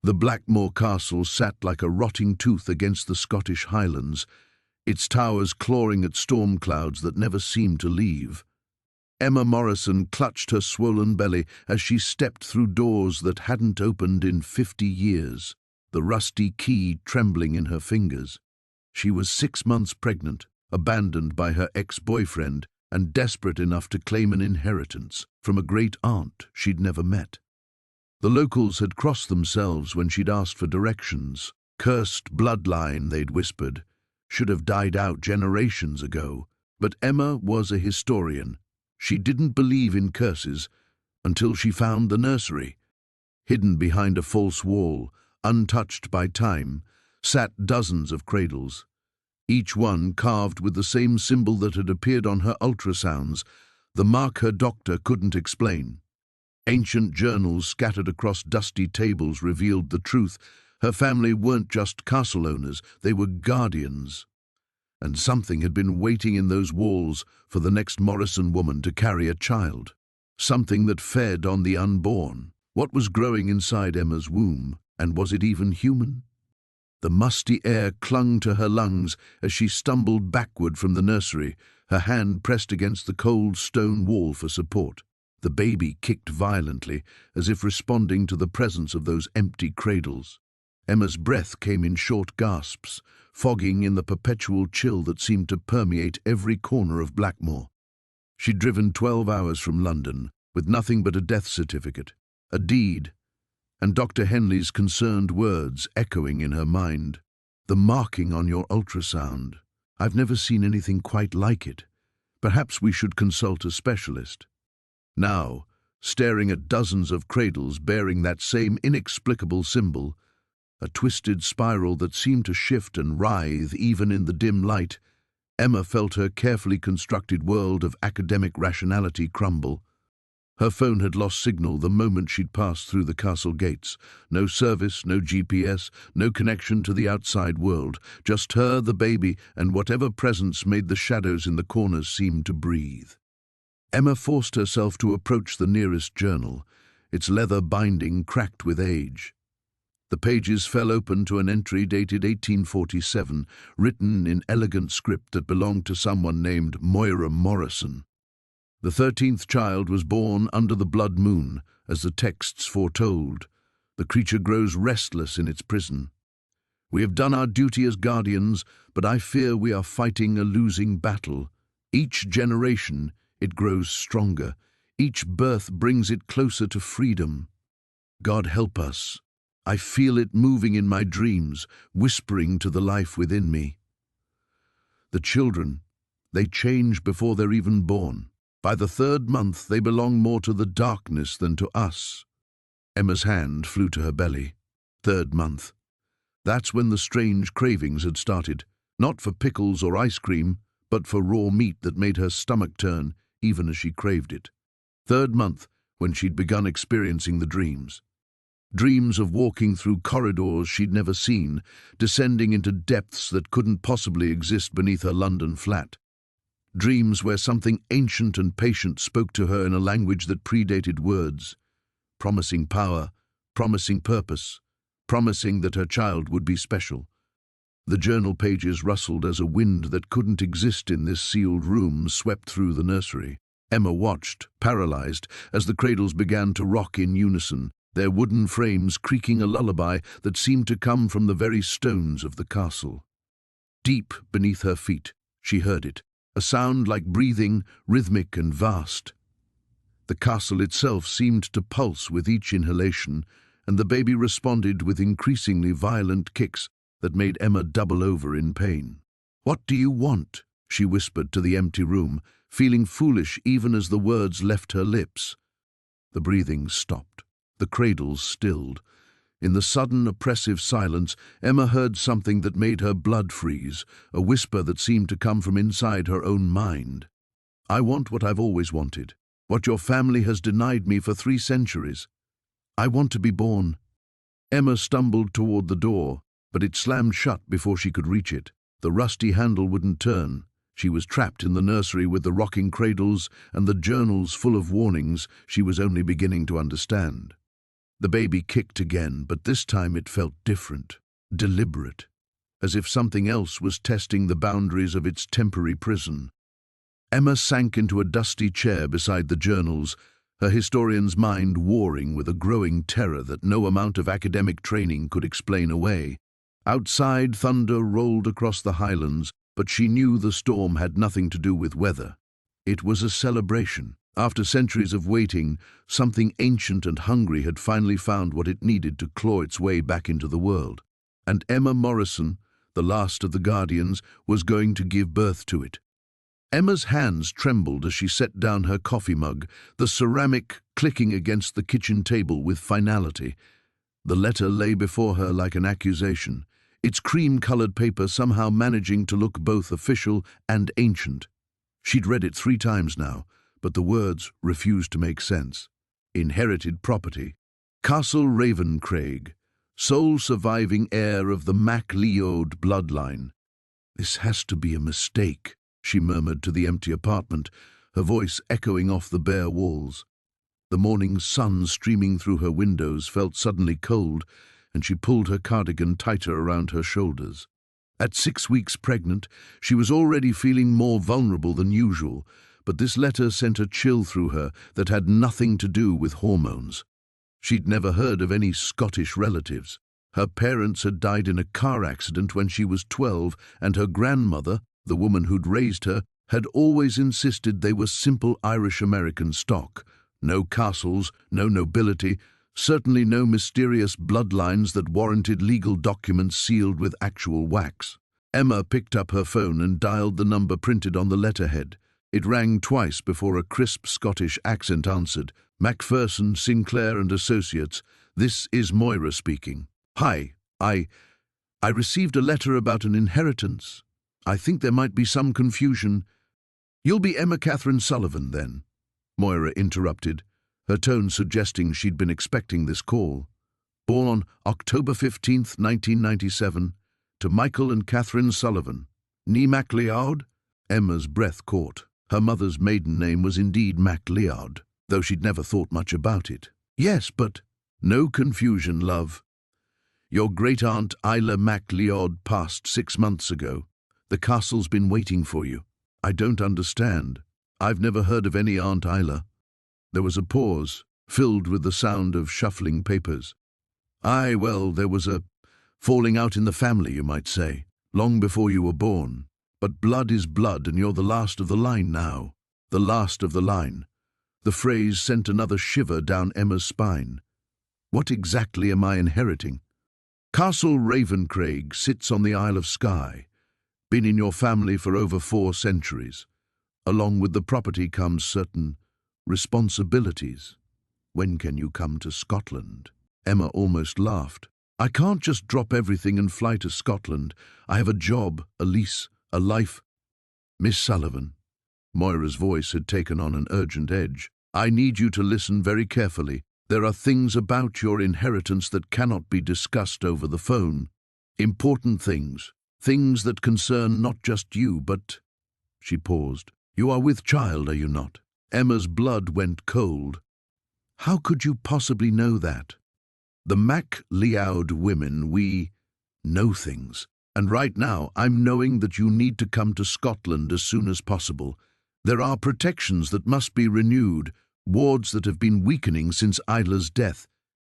The Blackmore Castle sat like a rotting tooth against the Scottish Highlands, its towers clawing at storm clouds that never seemed to leave. Emma Morrison clutched her swollen belly as she stepped through doors that hadn't opened in 50 years, the rusty key trembling in her fingers. She was 6 months pregnant, abandoned by her ex-boyfriend, and desperate enough to claim an inheritance from a great aunt she'd never met. The locals had crossed themselves when she'd asked for directions. Cursed bloodline, they'd whispered, should have died out generations ago. But Emma was a historian. She didn't believe in curses until she found the nursery. Hidden behind a false wall, untouched by time, sat dozens of cradles, each one carved with the same symbol that had appeared on her ultrasounds, the mark her doctor couldn't explain. Ancient journals scattered across dusty tables revealed the truth. Her family weren't just castle owners, they were guardians. And something had been waiting in those walls for the next Morrison woman to carry a child. Something that fed on the unborn. What was growing inside Emma's womb, and was it even human? The musty air clung to her lungs as she stumbled backward from the nursery, her hand pressed against the cold stone wall for support. The baby kicked violently, as if responding to the presence of those empty cradles. Emma's breath came in short gasps, fogging in the perpetual chill that seemed to permeate every corner of Blackmore. She'd driven 12 hours from London, with nothing but a death certificate, a deed, and Dr. Henley's concerned words echoing in her mind. The marking on your ultrasound. I've never seen anything quite like it. Perhaps we should consult a specialist. Now, staring at dozens of cradles bearing that same inexplicable symbol, a twisted spiral that seemed to shift and writhe even in the dim light, Emma felt her carefully constructed world of academic rationality crumble. Her phone had lost signal the moment she'd passed through the castle gates. No service, no GPS, no connection to the outside world. Just her, the baby, and whatever presence made the shadows in the corners seem to breathe. Emma forced herself to approach the nearest journal, its leather binding cracked with age. The pages fell open to an entry dated 1847, written in elegant script that belonged to someone named Moira Morrison. The 13th child was born under the blood moon, as the texts foretold. The creature grows restless in its prison. We have done our duty as guardians, but I fear we are fighting a losing battle. Each generation, it grows stronger. Each birth brings it closer to freedom. God help us. I feel it moving in my dreams, whispering to the life within me. The children, they change before they're even born. By the 3rd month, they belong more to the darkness than to us. Emma's hand flew to her belly. 3rd month. That's when the strange cravings had started, not for pickles or ice cream, but for raw meat that made her stomach turn, even as she craved it. 3rd month, when she'd begun experiencing the dreams. Dreams of walking through corridors she'd never seen, descending into depths that couldn't possibly exist beneath her London flat. Dreams where something ancient and patient spoke to her in a language that predated words, promising power, promising purpose, promising that her child would be special. The journal pages rustled as a wind that couldn't exist in this sealed room swept through the nursery. Emma watched, paralyzed, as the cradles began to rock in unison, their wooden frames creaking a lullaby that seemed to come from the very stones of the castle. Deep beneath her feet, she heard it, a sound like breathing, rhythmic and vast. The castle itself seemed to pulse with each inhalation, and the baby responded with increasingly violent kicks that made Emma double over in pain. "What do you want?" she whispered to the empty room, feeling foolish even as the words left her lips. The breathing stopped. The cradles stilled. In the sudden, oppressive silence, Emma heard something that made her blood freeze, a whisper that seemed to come from inside her own mind. "I want what I've always wanted, what your family has denied me for 3 centuries. I want to be born." Emma stumbled toward the door, but it slammed shut before she could reach it. The rusty handle wouldn't turn. She was trapped in the nursery with the rocking cradles and the journals full of warnings she was only beginning to understand. The baby kicked again, but this time it felt different, deliberate, as if something else was testing the boundaries of its temporary prison. Emma sank into a dusty chair beside the journals, her historian's mind warring with a growing terror that no amount of academic training could explain away. Outside, thunder rolled across the highlands, but she knew the storm had nothing to do with weather. It was a celebration. After centuries of waiting, something ancient and hungry had finally found what it needed to claw its way back into the world. And Emma Morrison, the last of the Guardians, was going to give birth to it. Emma's hands trembled as she set down her coffee mug, the ceramic clicking against the kitchen table with finality. The letter lay before her like an accusation, its cream-colored paper somehow managing to look both official and ancient. She'd read it 3 times now, but the words refused to make sense. Inherited property. Castle Ravencraig, sole surviving heir of the MacLeod bloodline. This has to be a mistake, she murmured to the empty apartment, her voice echoing off the bare walls. The morning sun streaming through her windows felt suddenly cold, and she pulled her cardigan tighter around her shoulders. At 6 weeks pregnant, she was already feeling more vulnerable than usual, but this letter sent a chill through her that had nothing to do with hormones. She'd never heard of any Scottish relatives. Her parents had died in a car accident when she was 12, and her grandmother, the woman who'd raised her, had always insisted they were simple Irish-American stock. No castles, no nobility, certainly no mysterious bloodlines that warranted legal documents sealed with actual wax. Emma picked up her phone and dialed the number printed on the letterhead. It rang twice before a crisp Scottish accent answered. Macpherson, Sinclair and Associates. This is Moira speaking. Hi, I received a letter about an inheritance. I think there might be some confusion. You'll be Emma Catherine Sullivan, then? Moira interrupted, her tone suggesting she'd been expecting this call. Born on October 15th, 1997, to Michael and Catherine Sullivan. Ní MacLeod? Emma's breath caught. Her mother's maiden name was indeed MacLeod, though she'd never thought much about it. Yes, but no confusion, love. Your great-aunt Isla MacLeod passed 6 months ago. The castle's been waiting for you. I don't understand. I've never heard of any Aunt Isla. There was a pause, filled with the sound of shuffling papers. Aye, well, there was a falling out in the family, you might say, long before you were born. But blood is blood, and you're the last of the line now. The last of the line. The phrase sent another shiver down Emma's spine. What exactly am I inheriting? Castle Ravencraig sits on the Isle of Skye. Been in your family for over 4 centuries. Along with the property comes certain responsibilities. When can you come to Scotland? Emma almost laughed. I can't just drop everything and fly to Scotland. I have a job, a lease, a life. Miss Sullivan. Moira's voice had taken on an urgent edge. I need you to listen very carefully. There are things about your inheritance that cannot be discussed over the phone. Important things. Things that concern not just you, but... She paused. You are with child, are you not? Emma's blood went cold. How could you possibly know that? The MacLeod women, we know things. And right now, I'm knowing that you need to come to Scotland as soon as possible. There are protections that must be renewed, wards that have been weakening since Isla's death.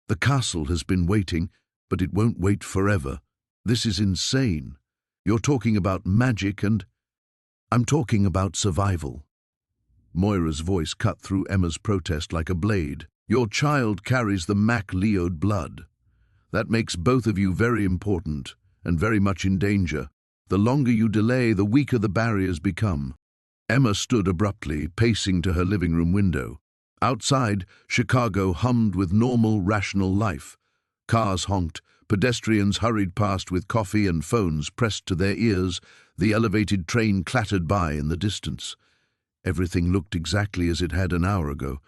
The castle has been waiting, but it won't wait forever. This is insane. You're talking about magic and... I'm talking about survival. Moira's voice cut through Emma's protest like a blade. Your child carries the MacLeod blood. That makes both of you very important and very much in danger. The longer you delay, the weaker the barriers become. Emma stood abruptly, pacing to her living room window. Outside, Chicago hummed with normal, rational life. Cars honked, pedestrians hurried past with coffee and phones pressed to their ears, the elevated train clattered by in the distance. Everything looked exactly as it had an hour ago,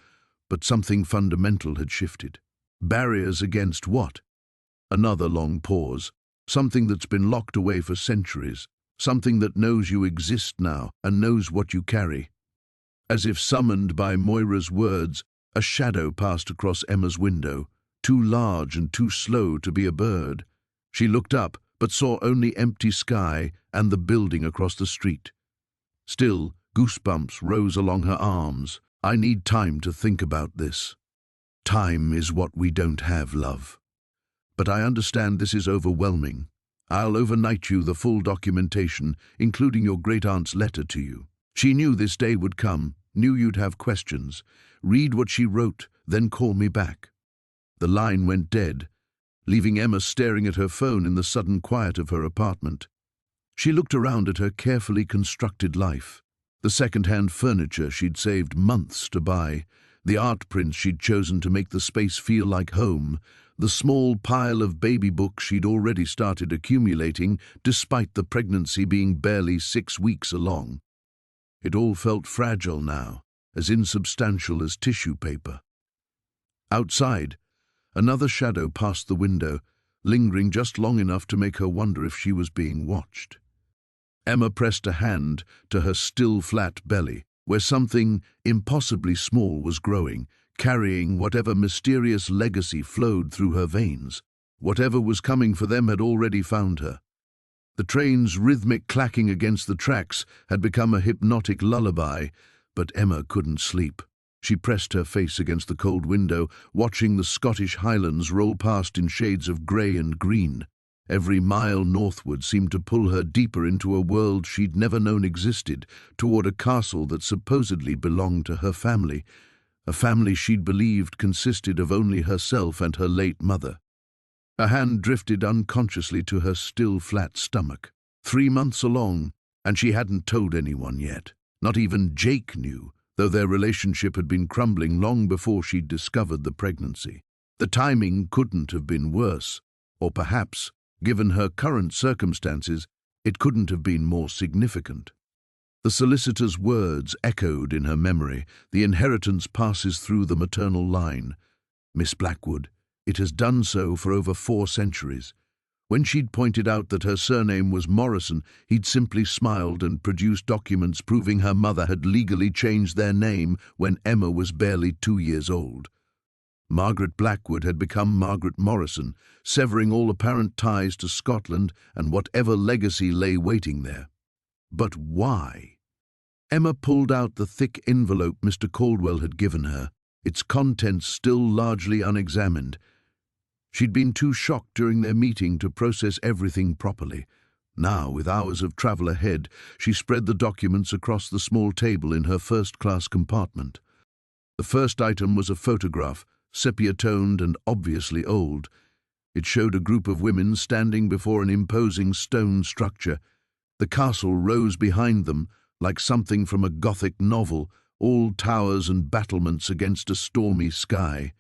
but something fundamental had shifted. Barriers against what? Another long pause. Something that's been locked away for centuries. Something that knows you exist now and knows what you carry. As if summoned by Moira's words, a shadow passed across Emma's window. too large and too slow to be a bird. She looked up, but saw only empty sky and the building across the street. Still, goosebumps rose along her arms. I need time to think about this. Time is what we don't have, love. But I understand this is overwhelming. I'll overnight you the full documentation, including your great-aunt's letter to you. She knew this day would come, knew you'd have questions. Read what she wrote, then call me back. The line went dead, leaving Emma staring at her phone in the sudden quiet of her apartment. She looked around at her carefully constructed life. The second-hand furniture she'd saved months to buy, the art prints she'd chosen to make the space feel like home, the small pile of baby books she'd already started accumulating despite the pregnancy being barely 6 weeks along. It all felt fragile now, as insubstantial as tissue paper. Outside, another shadow passed the window, lingering just long enough to make her wonder if she was being watched. Emma pressed a hand to her still flat belly, where something impossibly small was growing, carrying whatever mysterious legacy flowed through her veins. Whatever was coming for them had already found her. The train's rhythmic clacking against the tracks had become a hypnotic lullaby, but Emma couldn't sleep. She pressed her face against the cold window, watching the Scottish Highlands roll past in shades of grey and green. Every mile northward seemed to pull her deeper into a world she'd never known existed, toward a castle that supposedly belonged to her family, a family she'd believed consisted of only herself and her late mother. Her hand drifted unconsciously to her still flat stomach. 3 months along, and she hadn't told anyone yet. Not even Jake knew, though their relationship had been crumbling long before she'd discovered the pregnancy. The timing couldn't have been worse, or perhaps, given her current circumstances, it couldn't have been more significant. The solicitor's words echoed in her memory. The inheritance passes through the maternal line. Miss Blackwood, it has done so for over 4 centuries. When she'd pointed out that her surname was Morrison, he'd simply smiled and produced documents proving her mother had legally changed their name when Emma was barely 2 years old. Margaret Blackwood had become Margaret Morrison, severing all apparent ties to Scotland and whatever legacy lay waiting there. But why? Emma pulled out the thick envelope Mr. Caldwell had given her, its contents still largely unexamined. She'd been too shocked during their meeting to process everything properly. Now, with hours of travel ahead, she spread the documents across the small table in her first-class compartment. The first item was a photograph, sepia-toned and obviously old. It showed a group of women standing before an imposing stone structure. The castle rose behind them, like something from a Gothic novel, all towers and battlements against a stormy sky.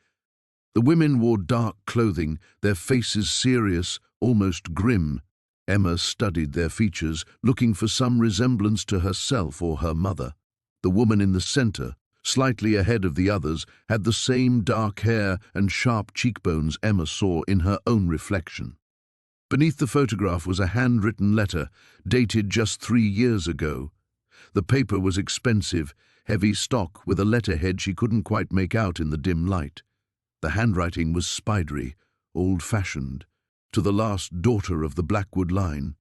The women wore dark clothing, their faces serious, almost grim. Emma studied their features, looking for some resemblance to herself or her mother. The woman in the center, slightly ahead of the others, had the same dark hair and sharp cheekbones Emma saw in her own reflection. Beneath the photograph was a handwritten letter, dated just 3 years ago. The paper was expensive, heavy stock with a letterhead she couldn't quite make out in the dim light. The handwriting was spidery, old-fashioned, to the last daughter of the Blackwood line.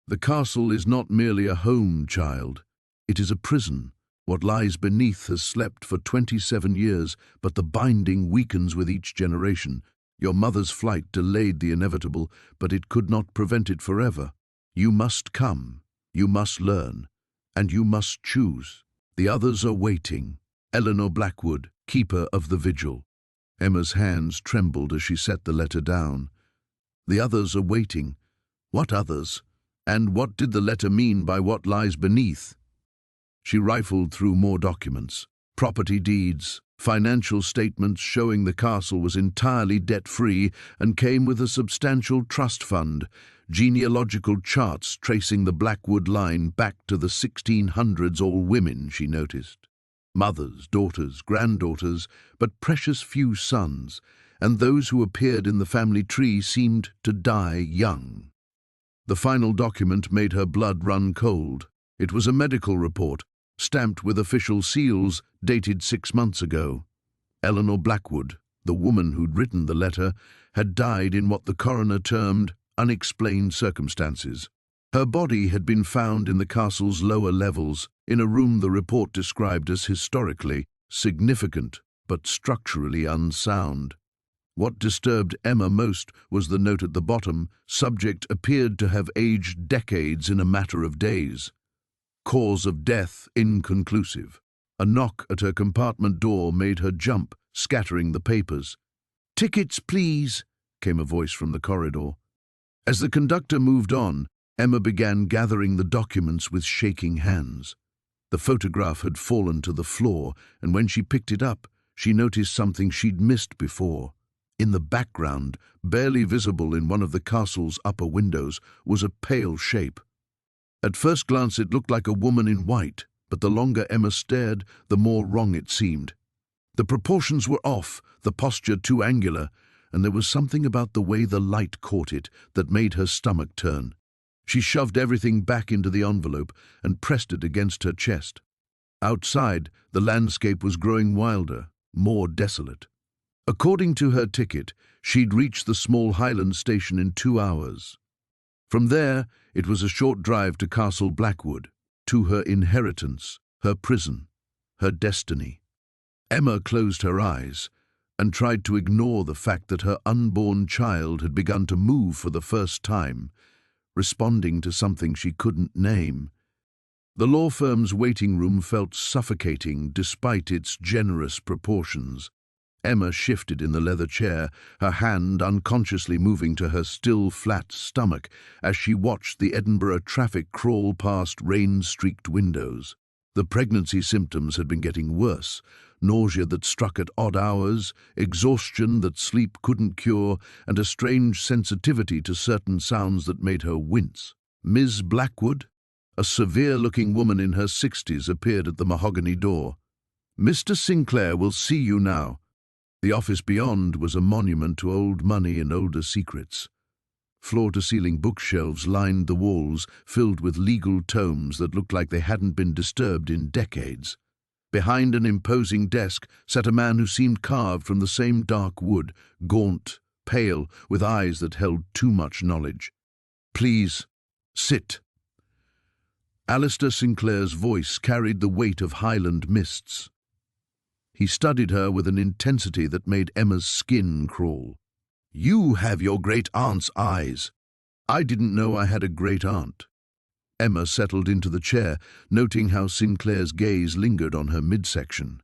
The castle is not merely a home, child. It is a prison. What lies beneath has slept for 27 years, but the binding weakens with each generation. Your mother's flight delayed the inevitable, but it could not prevent it forever. You must come, you must learn, and you must choose. The others are waiting. Eleanor Blackwood, keeper of the vigil. Emma's hands trembled as she set the letter down. The others are waiting. What others? And what did the letter mean by what lies beneath? She rifled through more documents. Property deeds, financial statements showing the castle was entirely debt-free and came with a substantial trust fund, genealogical charts tracing the Blackwood line back to the 1600s, all women, she noticed. Mothers, daughters, granddaughters, but precious few sons, and those who appeared in the family tree seemed to die young. The final document made her blood run cold. It was a medical report, stamped with official seals, dated 6 months ago. Eleanor Blackwood, The woman who'd written the letter had died in what the coroner termed unexplained circumstances. Her body had been found in the castle's lower levels, in a room the report described as historically significant but structurally unsound. What disturbed Emma most was the note at the bottom: subject appeared to have aged decades in a matter of days. Cause of death inconclusive. A knock at her compartment door made her jump, scattering the papers. "Tickets, please," came a voice from the corridor. As the conductor moved on, Emma began gathering the documents with shaking hands. The photograph had fallen to the floor, and when she picked it up, she noticed something she'd missed before. In the background, barely visible in one of the castle's upper windows, was a pale shape. At first glance it looked like a woman in white, but the longer Emma stared, the more wrong it seemed. The proportions were off, the posture too angular, and there was something about the way the light caught it that made her stomach turn. She shoved everything back into the envelope and pressed it against her chest. Outside, the landscape was growing wilder, more desolate. According to her ticket, she'd reached the small Highland station in 2 hours. From there, it was a short drive to Castle Blackwood, to her inheritance, her prison, her destiny. Emma closed her eyes and tried to ignore the fact that her unborn child had begun to move for the first time, responding to something she couldn't name. The law firm's waiting room felt suffocating despite its generous proportions. Emma shifted in the leather chair, her hand unconsciously moving to her still flat stomach as she watched the Edinburgh traffic crawl past rain-streaked windows. The pregnancy symptoms had been getting worse: nausea that struck at odd hours, exhaustion that sleep couldn't cure, and a strange sensitivity to certain sounds that made her wince. Ms. Blackwood, a severe-looking woman in her 60s, appeared at the mahogany door. "Mr. Sinclair will see you now." The office beyond was a monument to old money and older secrets. Floor-to-ceiling bookshelves lined the walls, filled with legal tomes that looked like they hadn't been disturbed in decades. Behind an imposing desk sat a man who seemed carved from the same dark wood, gaunt, pale, with eyes that held too much knowledge. "Please, sit." Alistair Sinclair's voice carried the weight of Highland mists. He studied her with an intensity that made Emma's skin crawl. "You have your great-aunt's eyes." "I didn't know I had a great-aunt." Emma settled into the chair, noting how Sinclair's gaze lingered on her midsection.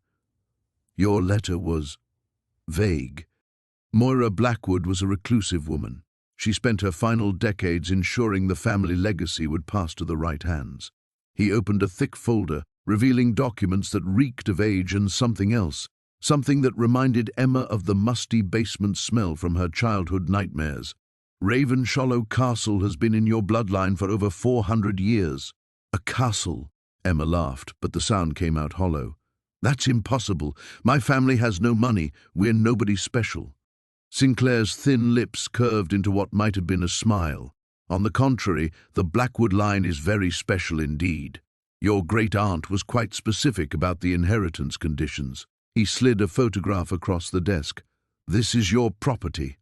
"Your letter was vague." Moira Blackwood was a reclusive woman. She spent her final decades ensuring the family legacy would pass to the right hands. He opened a thick folder, revealing documents that reeked of age and something else, something that reminded Emma of the musty basement smell from her childhood nightmares. "Ravenshollow Castle has been in your bloodline for over 400 years. "A castle?" Emma laughed, but the sound came out hollow. "That's impossible. My family has no money. We're nobody special." Sinclair's thin lips curved into what might have been a smile. "On the contrary, the Blackwood line is very special indeed. Your great-aunt was quite specific about the inheritance conditions." He slid a photograph across the desk. "This is your property."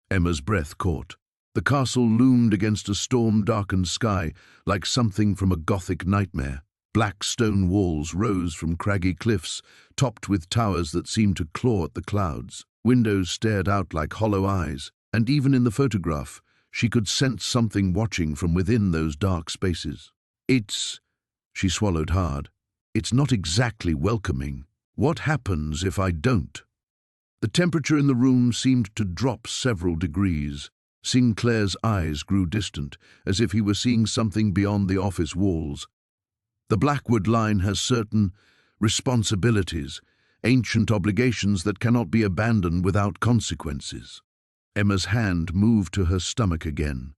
Emma's breath caught. The castle loomed against a storm-darkened sky, like something from a Gothic nightmare. Black stone walls rose from craggy cliffs, topped with towers that seemed to claw at the clouds. Windows stared out like hollow eyes, and even in the photograph, she could sense something watching from within those dark spaces. She swallowed hard. "It's not exactly welcoming. What happens if I don't?" The temperature in the room seemed to drop several degrees. Sinclair's eyes grew distant, as if he were seeing something beyond the office walls. "The Blackwood line has certain responsibilities, ancient obligations that cannot be abandoned without consequences." Emma's hand moved to her stomach again.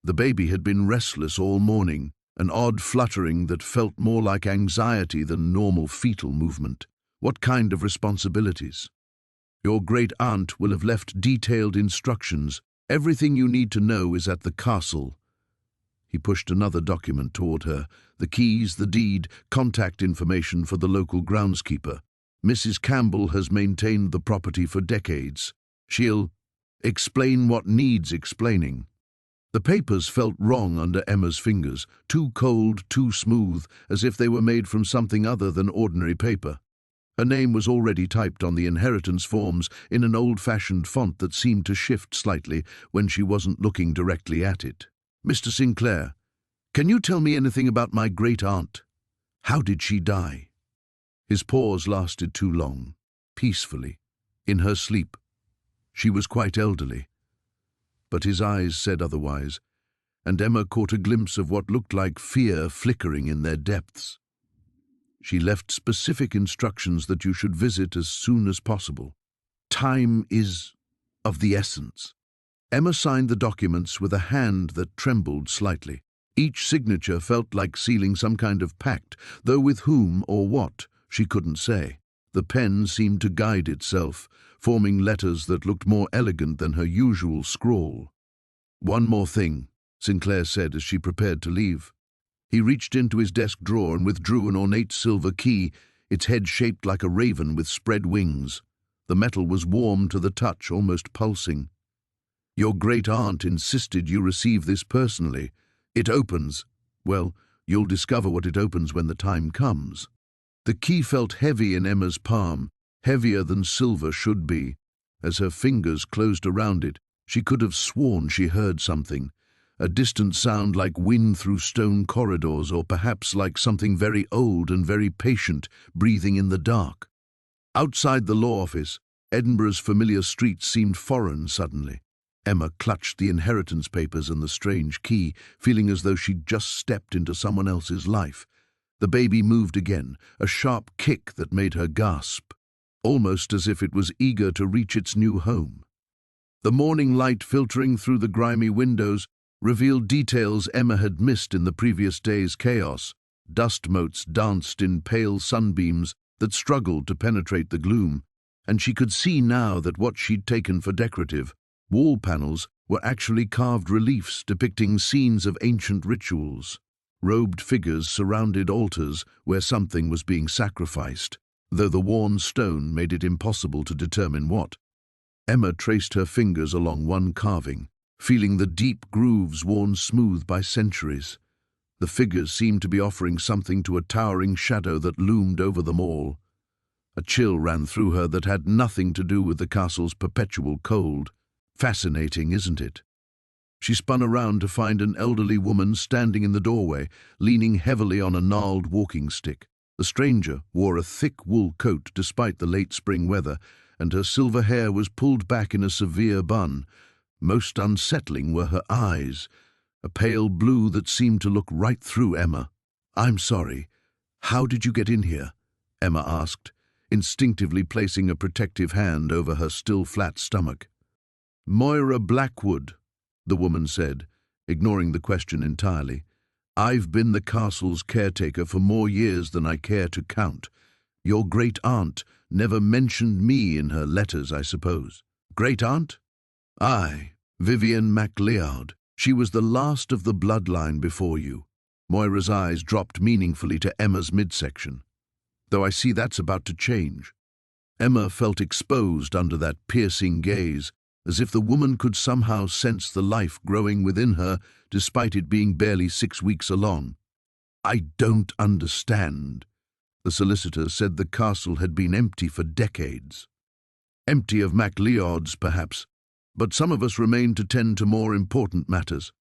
The baby had been restless all morning, an odd fluttering that felt more like anxiety than normal fetal movement. "What kind of responsibilities?" "Your great-aunt will have left detailed instructions. Everything you need to know is at the castle." He pushed another document toward her, the keys, the deed, contact information for the local groundskeeper. Mrs. Campbell has maintained the property for decades. She'll explain what needs explaining. The papers felt wrong under Emma's fingers, too cold, too smooth, as if they were made from something other than ordinary paper. Her name was already typed on the inheritance forms in an old-fashioned font that seemed to shift slightly when she wasn't looking directly at it. Mr. Sinclair, can you tell me anything about my great-aunt? How did she die? His pause lasted too long. Peacefully, in her sleep. She was quite elderly. But his eyes said otherwise, and Emma caught a glimpse of what looked like fear flickering in their depths. She left specific instructions that you should visit as soon as possible. Time is of the essence. Emma signed the documents with a hand that trembled slightly. Each signature felt like sealing some kind of pact, though with whom or what, she couldn't say. The pen seemed to guide itself, forming letters that looked more elegant than her usual scrawl. One more thing, Sinclair said as she prepared to leave. He reached into his desk drawer and withdrew an ornate silver key, its head shaped like a raven with spread wings. The metal was warm to the touch, almost pulsing. Your great-aunt insisted you receive this personally. It opens. Well, you'll discover what it opens when the time comes. The key felt heavy in Emma's palm, heavier than silver should be. As her fingers closed around it, she could have sworn she heard something, a distant sound like wind through stone corridors, or perhaps like something very old and very patient breathing in the dark. Outside the law office, Edinburgh's familiar streets seemed foreign suddenly. Emma clutched the inheritance papers and the strange key, feeling as though she'd just stepped into someone else's life. The baby moved again, a sharp kick that made her gasp, almost as if it was eager to reach its new home. The morning light filtering through the grimy windows revealed details Emma had missed in the previous day's chaos. Dust motes danced in pale sunbeams that struggled to penetrate the gloom, and she could see now that what she'd taken for decorative wall panels were actually carved reliefs depicting scenes of ancient rituals. Robed figures surrounded altars where something was being sacrificed, though the worn stone made it impossible to determine what. Emma traced her fingers along one carving, feeling the deep grooves worn smooth by centuries. The figures seemed to be offering something to a towering shadow that loomed over them all. A chill ran through her that had nothing to do with the castle's perpetual cold. Fascinating, isn't it? She spun around to find an elderly woman standing in the doorway, leaning heavily on a gnarled walking stick. The stranger wore a thick wool coat despite the late spring weather, and her silver hair was pulled back in a severe bun. Most unsettling were her eyes, a pale blue that seemed to look right through Emma. "I'm sorry. How did you get in here?" Emma asked, instinctively placing a protective hand over her still flat stomach. "Moira Blackwood," the woman said, ignoring the question entirely. "I've been the castle's caretaker for more years than I care to count. Your great-aunt never mentioned me in her letters, I suppose." "Great-aunt?" "Aye, Vivian MacLeod. She was the last of the bloodline before you." Moira's eyes dropped meaningfully to Emma's midsection. "Though I see that's about to change." Emma felt exposed under that piercing gaze, as if the woman could somehow sense the life growing within her despite it being barely 6 weeks along. "I don't understand." The solicitor said the castle had been empty for decades. Empty of MacLeods, perhaps, but some of us remained to tend to more important matters.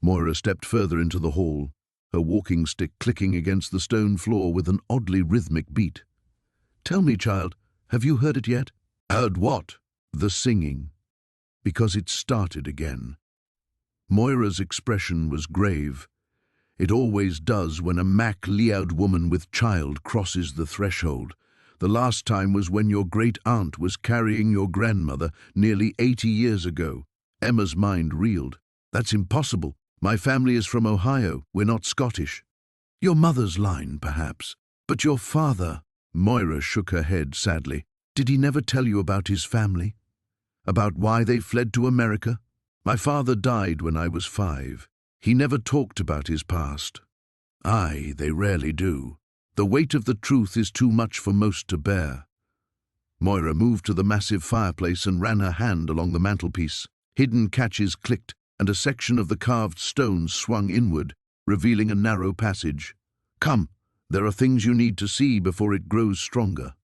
Moira stepped further into the hall, her walking stick clicking against the stone floor with an oddly rhythmic beat. "Tell me, child, have you heard it yet?" "Heard what?" "The singing." "Because it started again." Moira's expression was grave. It always does when a MacLeod woman with child crosses the threshold. The last time was when your great-aunt was carrying your grandmother nearly 80 years ago. Emma's mind reeled. "That's impossible. My family is from Ohio. We're not Scottish." "Your mother's line, perhaps. But your father—" Moira shook her head sadly. "Did he never tell you about his family? About why they fled to America?" "My father died when I was 5. He never talked about his past." "Aye, they rarely do." The weight of the truth is too much for most to bear. Moira moved to the massive fireplace and ran her hand along the mantelpiece. Hidden catches clicked, and a section of the carved stone swung inward, revealing a narrow passage. "Come, there are things you need to see before it grows stronger."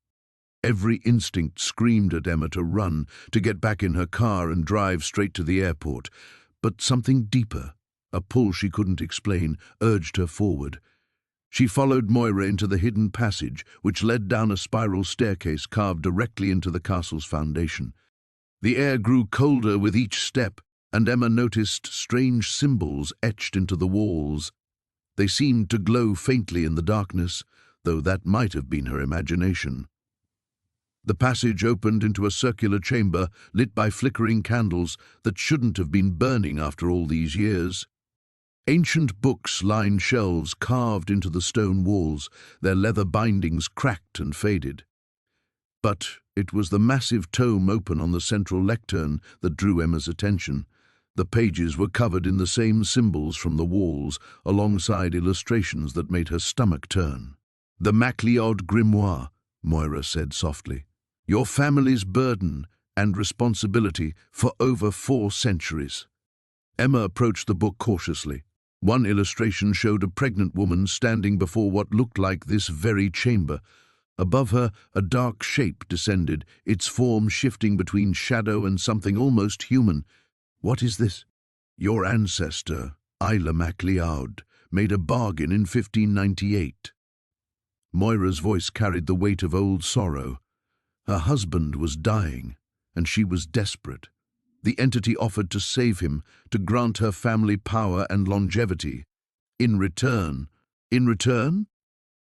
Every instinct screamed at Emma to run, to get back in her car and drive straight to the airport. But something deeper, a pull she couldn't explain, urged her forward. She followed Moira into the hidden passage, which led down a spiral staircase carved directly into the castle's foundation. The air grew colder with each step, and Emma noticed strange symbols etched into the walls. They seemed to glow faintly in the darkness, though that might have been her imagination. The passage opened into a circular chamber lit by flickering candles that shouldn't have been burning after all these years. Ancient books lined shelves carved into the stone walls, their leather bindings cracked and faded. But it was the massive tome open on the central lectern that drew Emma's attention. The pages were covered in the same symbols from the walls, alongside illustrations that made her stomach turn. "The MacLeod Grimoire," Moira said softly. "Your family's burden and responsibility for over 4 centuries." Emma approached the book cautiously. One illustration showed a pregnant woman standing before what looked like this very chamber. Above her, a dark shape descended, its form shifting between shadow and something almost human. "What is this?" "Your ancestor, Isla MacLeod, made a bargain in 1598. Moira's voice carried the weight of old sorrow. Her husband was dying, and she was desperate. The entity offered to save him, to grant her family power and longevity. In return?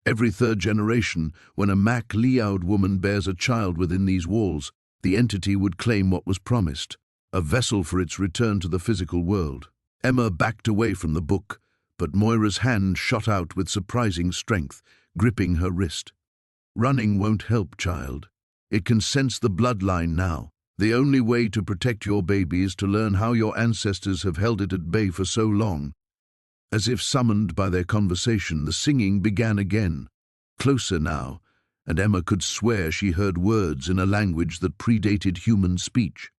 Every 3rd generation, when a MacLeod woman bears a child within these walls, the entity would claim what was promised, a vessel for its return to the physical world. Emma backed away from the book, but Moira's hand shot out with surprising strength, gripping her wrist. "Running won't help, child. It can sense the bloodline now. The only way to protect your baby is to learn how your ancestors have held it at bay for so long." As if summoned by their conversation, the singing began again, closer now, and Emma could swear she heard words in a language that predated human speech.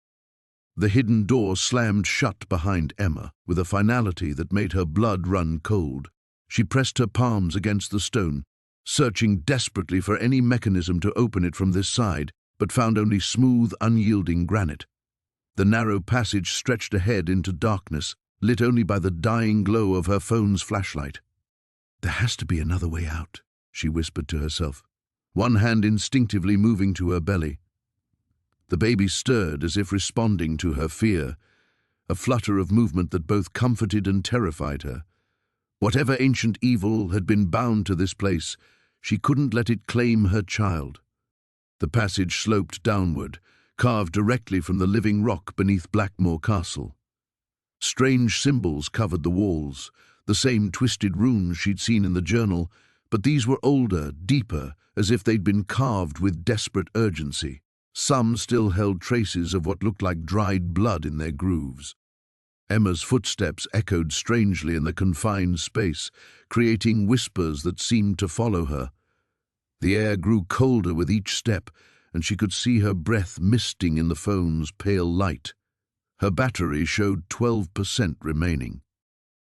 The hidden door slammed shut behind Emma, with a finality that made her blood run cold. She pressed her palms against the stone, searching desperately for any mechanism to open it from this side, but found only smooth, unyielding granite. The narrow passage stretched ahead into darkness, lit only by the dying glow of her phone's flashlight. "There has to be another way out," she whispered to herself, one hand instinctively moving to her belly. The baby stirred as if responding to her fear, a flutter of movement that both comforted and terrified her. Whatever ancient evil had been bound to this place, she couldn't let it claim her child. The passage sloped downward, carved directly from the living rock beneath Blackmore Castle. Strange symbols covered the walls, the same twisted runes she'd seen in the journal, but these were older, deeper, as if they'd been carved with desperate urgency. Some still held traces of what looked like dried blood in their grooves. Emma's footsteps echoed strangely in the confined space, creating whispers that seemed to follow her. The air grew colder with each step, and she could see her breath misting in the phone's pale light. Her battery showed 12% remaining.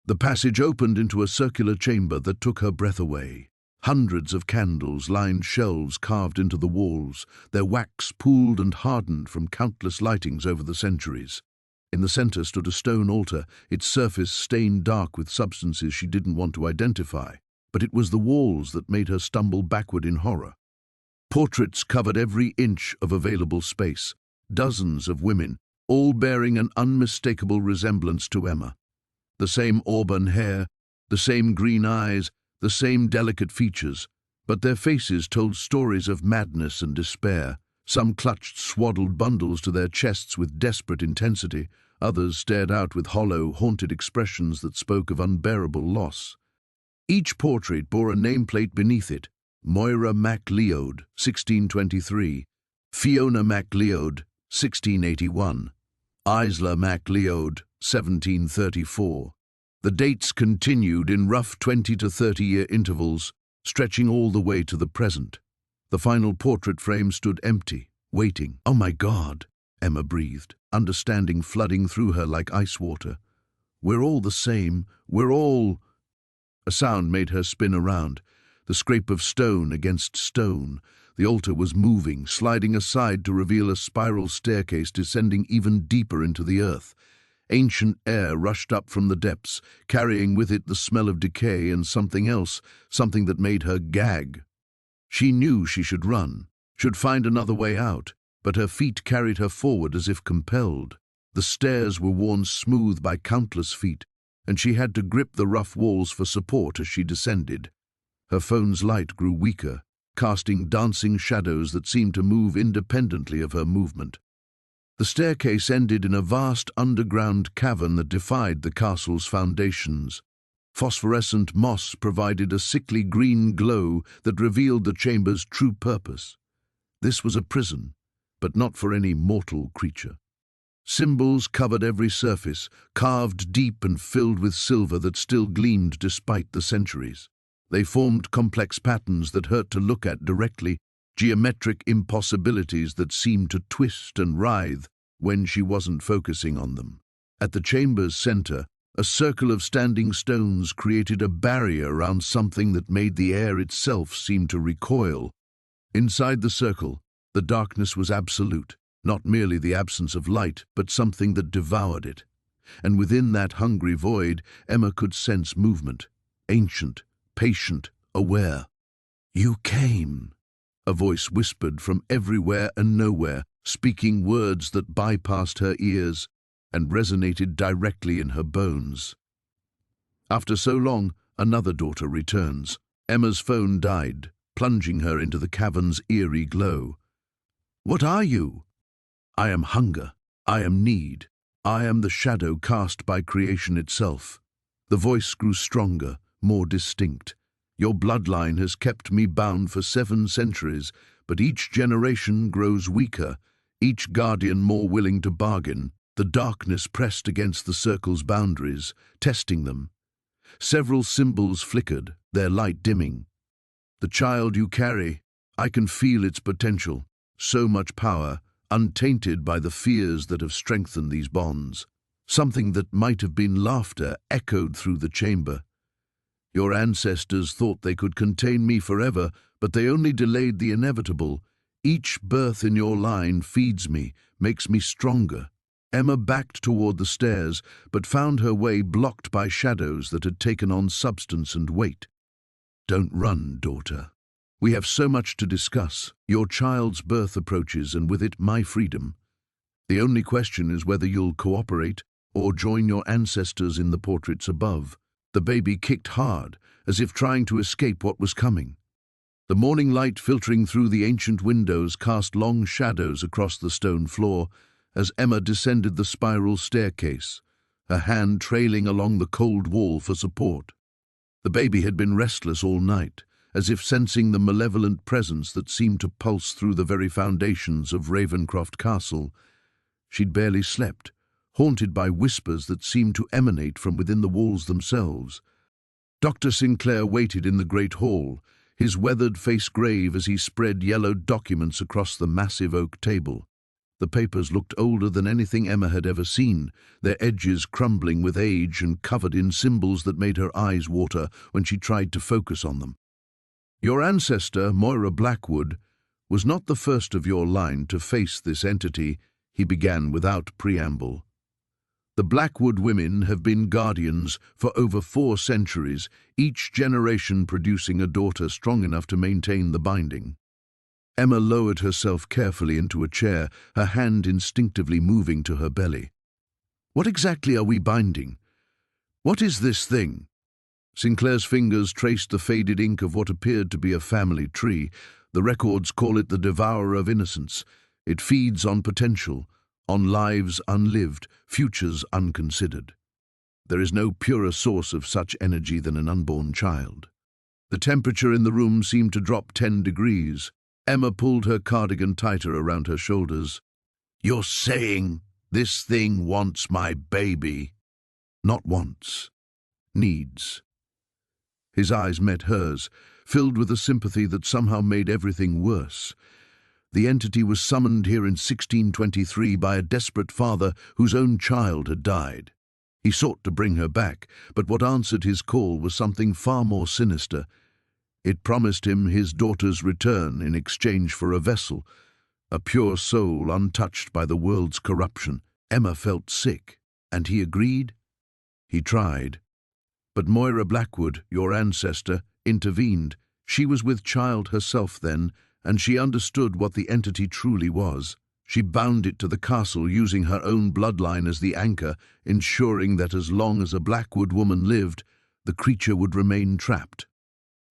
The passage opened into a circular chamber that took her breath away. Hundreds of candles lined shelves carved into the walls, their wax pooled and hardened from countless lightings over the centuries. In the center stood a stone altar, its surface stained dark with substances she didn't want to identify, but it was the walls that made her stumble backward in horror. Portraits covered every inch of available space, dozens of women, all bearing an unmistakable resemblance to Emma. The same auburn hair, the same green eyes, the same delicate features, but their faces told stories of madness and despair. Some clutched swaddled bundles to their chests with desperate intensity, others stared out with hollow, haunted expressions that spoke of unbearable loss. Each portrait bore a nameplate beneath it: Moira MacLeod, 1623, Fiona MacLeod, 1681, Isla MacLeod, 1734. The dates continued in rough 20 to 30-year intervals, stretching all the way to the present. The final portrait frame stood empty, waiting. "Oh my God," Emma breathed, understanding flooding through her like ice water. "We're all the same. We're all—" A sound made her spin around, the scrape of stone against stone. The altar was moving, sliding aside to reveal a spiral staircase descending even deeper into the earth. Ancient air rushed up from the depths, carrying with it the smell of decay and something else, something that made her gag. She knew she should run, should find another way out, but her feet carried her forward as if compelled. The stairs were worn smooth by countless feet, and she had to grip the rough walls for support as she descended. Her phone's light grew weaker, casting dancing shadows that seemed to move independently of her movement. The staircase ended in a vast underground cavern that defied the castle's foundations. Phosphorescent moss provided a sickly green glow that revealed the chamber's true purpose. This was a prison, but not for any mortal creature. Symbols covered every surface, carved deep and filled with silver that still gleamed despite the centuries. They formed complex patterns that hurt to look at directly, geometric impossibilities that seemed to twist and writhe when she wasn't focusing on them. At the chamber's center, a circle of standing stones created a barrier around something that made the air itself seem to recoil. Inside the circle, the darkness was absolute, not merely the absence of light, but something that devoured it. And within that hungry void, Emma could sense movement, ancient, patient, aware. "You came," a voice whispered from everywhere and nowhere, speaking words that bypassed her ears and resonated directly in her bones. After so long, another daughter returns. Emma's phone died, plunging her into the cavern's eerie glow. "What are you?" "I am hunger. I am need. I am the shadow cast by creation itself." The voice grew stronger, more distinct. "Your bloodline has kept me bound for 7 centuries, but each generation grows weaker, each guardian more willing to bargain." The darkness pressed against the circle's boundaries, testing them. Several symbols flickered, their light dimming. "The child you carry, I can feel its potential, so much power, untainted by the fears that have strengthened these bonds." Something that might have been laughter echoed through the chamber. "Your ancestors thought they could contain me forever, but they only delayed the inevitable. Each birth in your line feeds me, makes me stronger." Emma backed toward the stairs, but found her way blocked by shadows that had taken on substance and weight. "Don't run, daughter. We have so much to discuss. Your child's birth approaches, and with it my freedom. The only question is whether you'll cooperate or join your ancestors in the portraits above." The baby kicked hard, as if trying to escape what was coming. The morning light filtering through the ancient windows cast long shadows across the stone floor as Emma descended the spiral staircase, her hand trailing along the cold wall for support. The baby had been restless all night, as if sensing the malevolent presence that seemed to pulse through the very foundations of Ravencroft Castle. She'd barely slept, haunted by whispers that seemed to emanate from within the walls themselves. Dr. Sinclair waited in the great hall, his weathered face grave as he spread yellowed documents across the massive oak table. The papers looked older than anything Emma had ever seen, their edges crumbling with age and covered in symbols that made her eyes water when she tried to focus on them. "Your ancestor, Moira Blackwood, was not the first of your line to face this entity," he began without preamble. "The Blackwood women have been guardians for over 4 centuries, each generation producing a daughter strong enough to maintain the binding." Emma lowered herself carefully into a chair, her hand instinctively moving to her belly. "What exactly are we binding? What is this thing?" Sinclair's fingers traced the faded ink of what appeared to be a family tree. "The records call it the devourer of innocence. It feeds on potential, on lives unlived, futures unconsidered. There is no purer source of such energy than an unborn child." The temperature in the room seemed to drop 10 degrees. Emma pulled her cardigan tighter around her shoulders. "You're saying this thing wants my baby?" "Not wants. Needs." His eyes met hers, filled with a sympathy that somehow made everything worse. The entity was summoned here in 1623 by a desperate father whose own child had died. He sought to bring her back, but what answered his call was something far more sinister. It promised him his daughter's return in exchange for a vessel, a pure soul untouched by the world's corruption. Emma felt sick, and he agreed. He tried. But Moira Blackwood, your ancestor, intervened. She was with child herself then, and she understood what the entity truly was. She bound it to the castle using her own bloodline as the anchor, ensuring that as long as a Blackwood woman lived, the creature would remain trapped.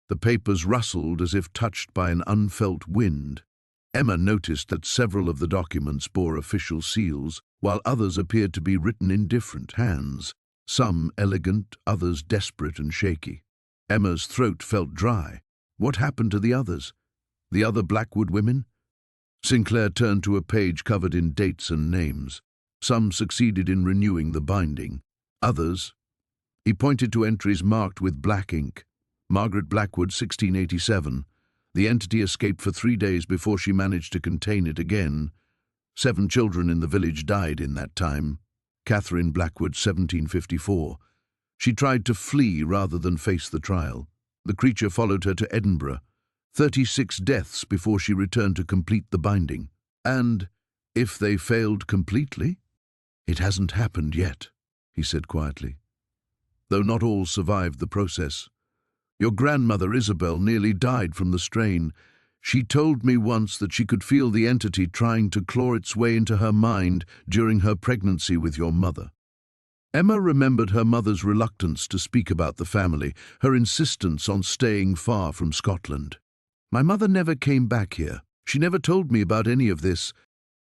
The papers rustled as if touched by an unfelt wind. Emma noticed that several of the documents bore official seals, while others appeared to be written in different hands, some elegant, others desperate and shaky. Emma's throat felt dry. What happened to the others? The other Blackwood women? Sinclair turned to a page covered in dates and names. Some succeeded in renewing the binding. Others... He pointed to entries marked with black ink. Margaret Blackwood, 1687. The entity escaped for 3 days before she managed to contain it again. 7 children in the village died in that time. Catherine Blackwood, 1754. She tried to flee rather than face the trial. The creature followed her to Edinburgh. 36 deaths before she returned to complete the binding. And if they failed completely? It hasn't happened yet, he said quietly. Though not all survived the process. Your grandmother Isabel nearly died from the strain. She told me once that she could feel the entity trying to claw its way into her mind during her pregnancy with your mother. Emma remembered her mother's reluctance to speak about the family, her insistence on staying far from Scotland. My mother never came back here. She never told me about any of this.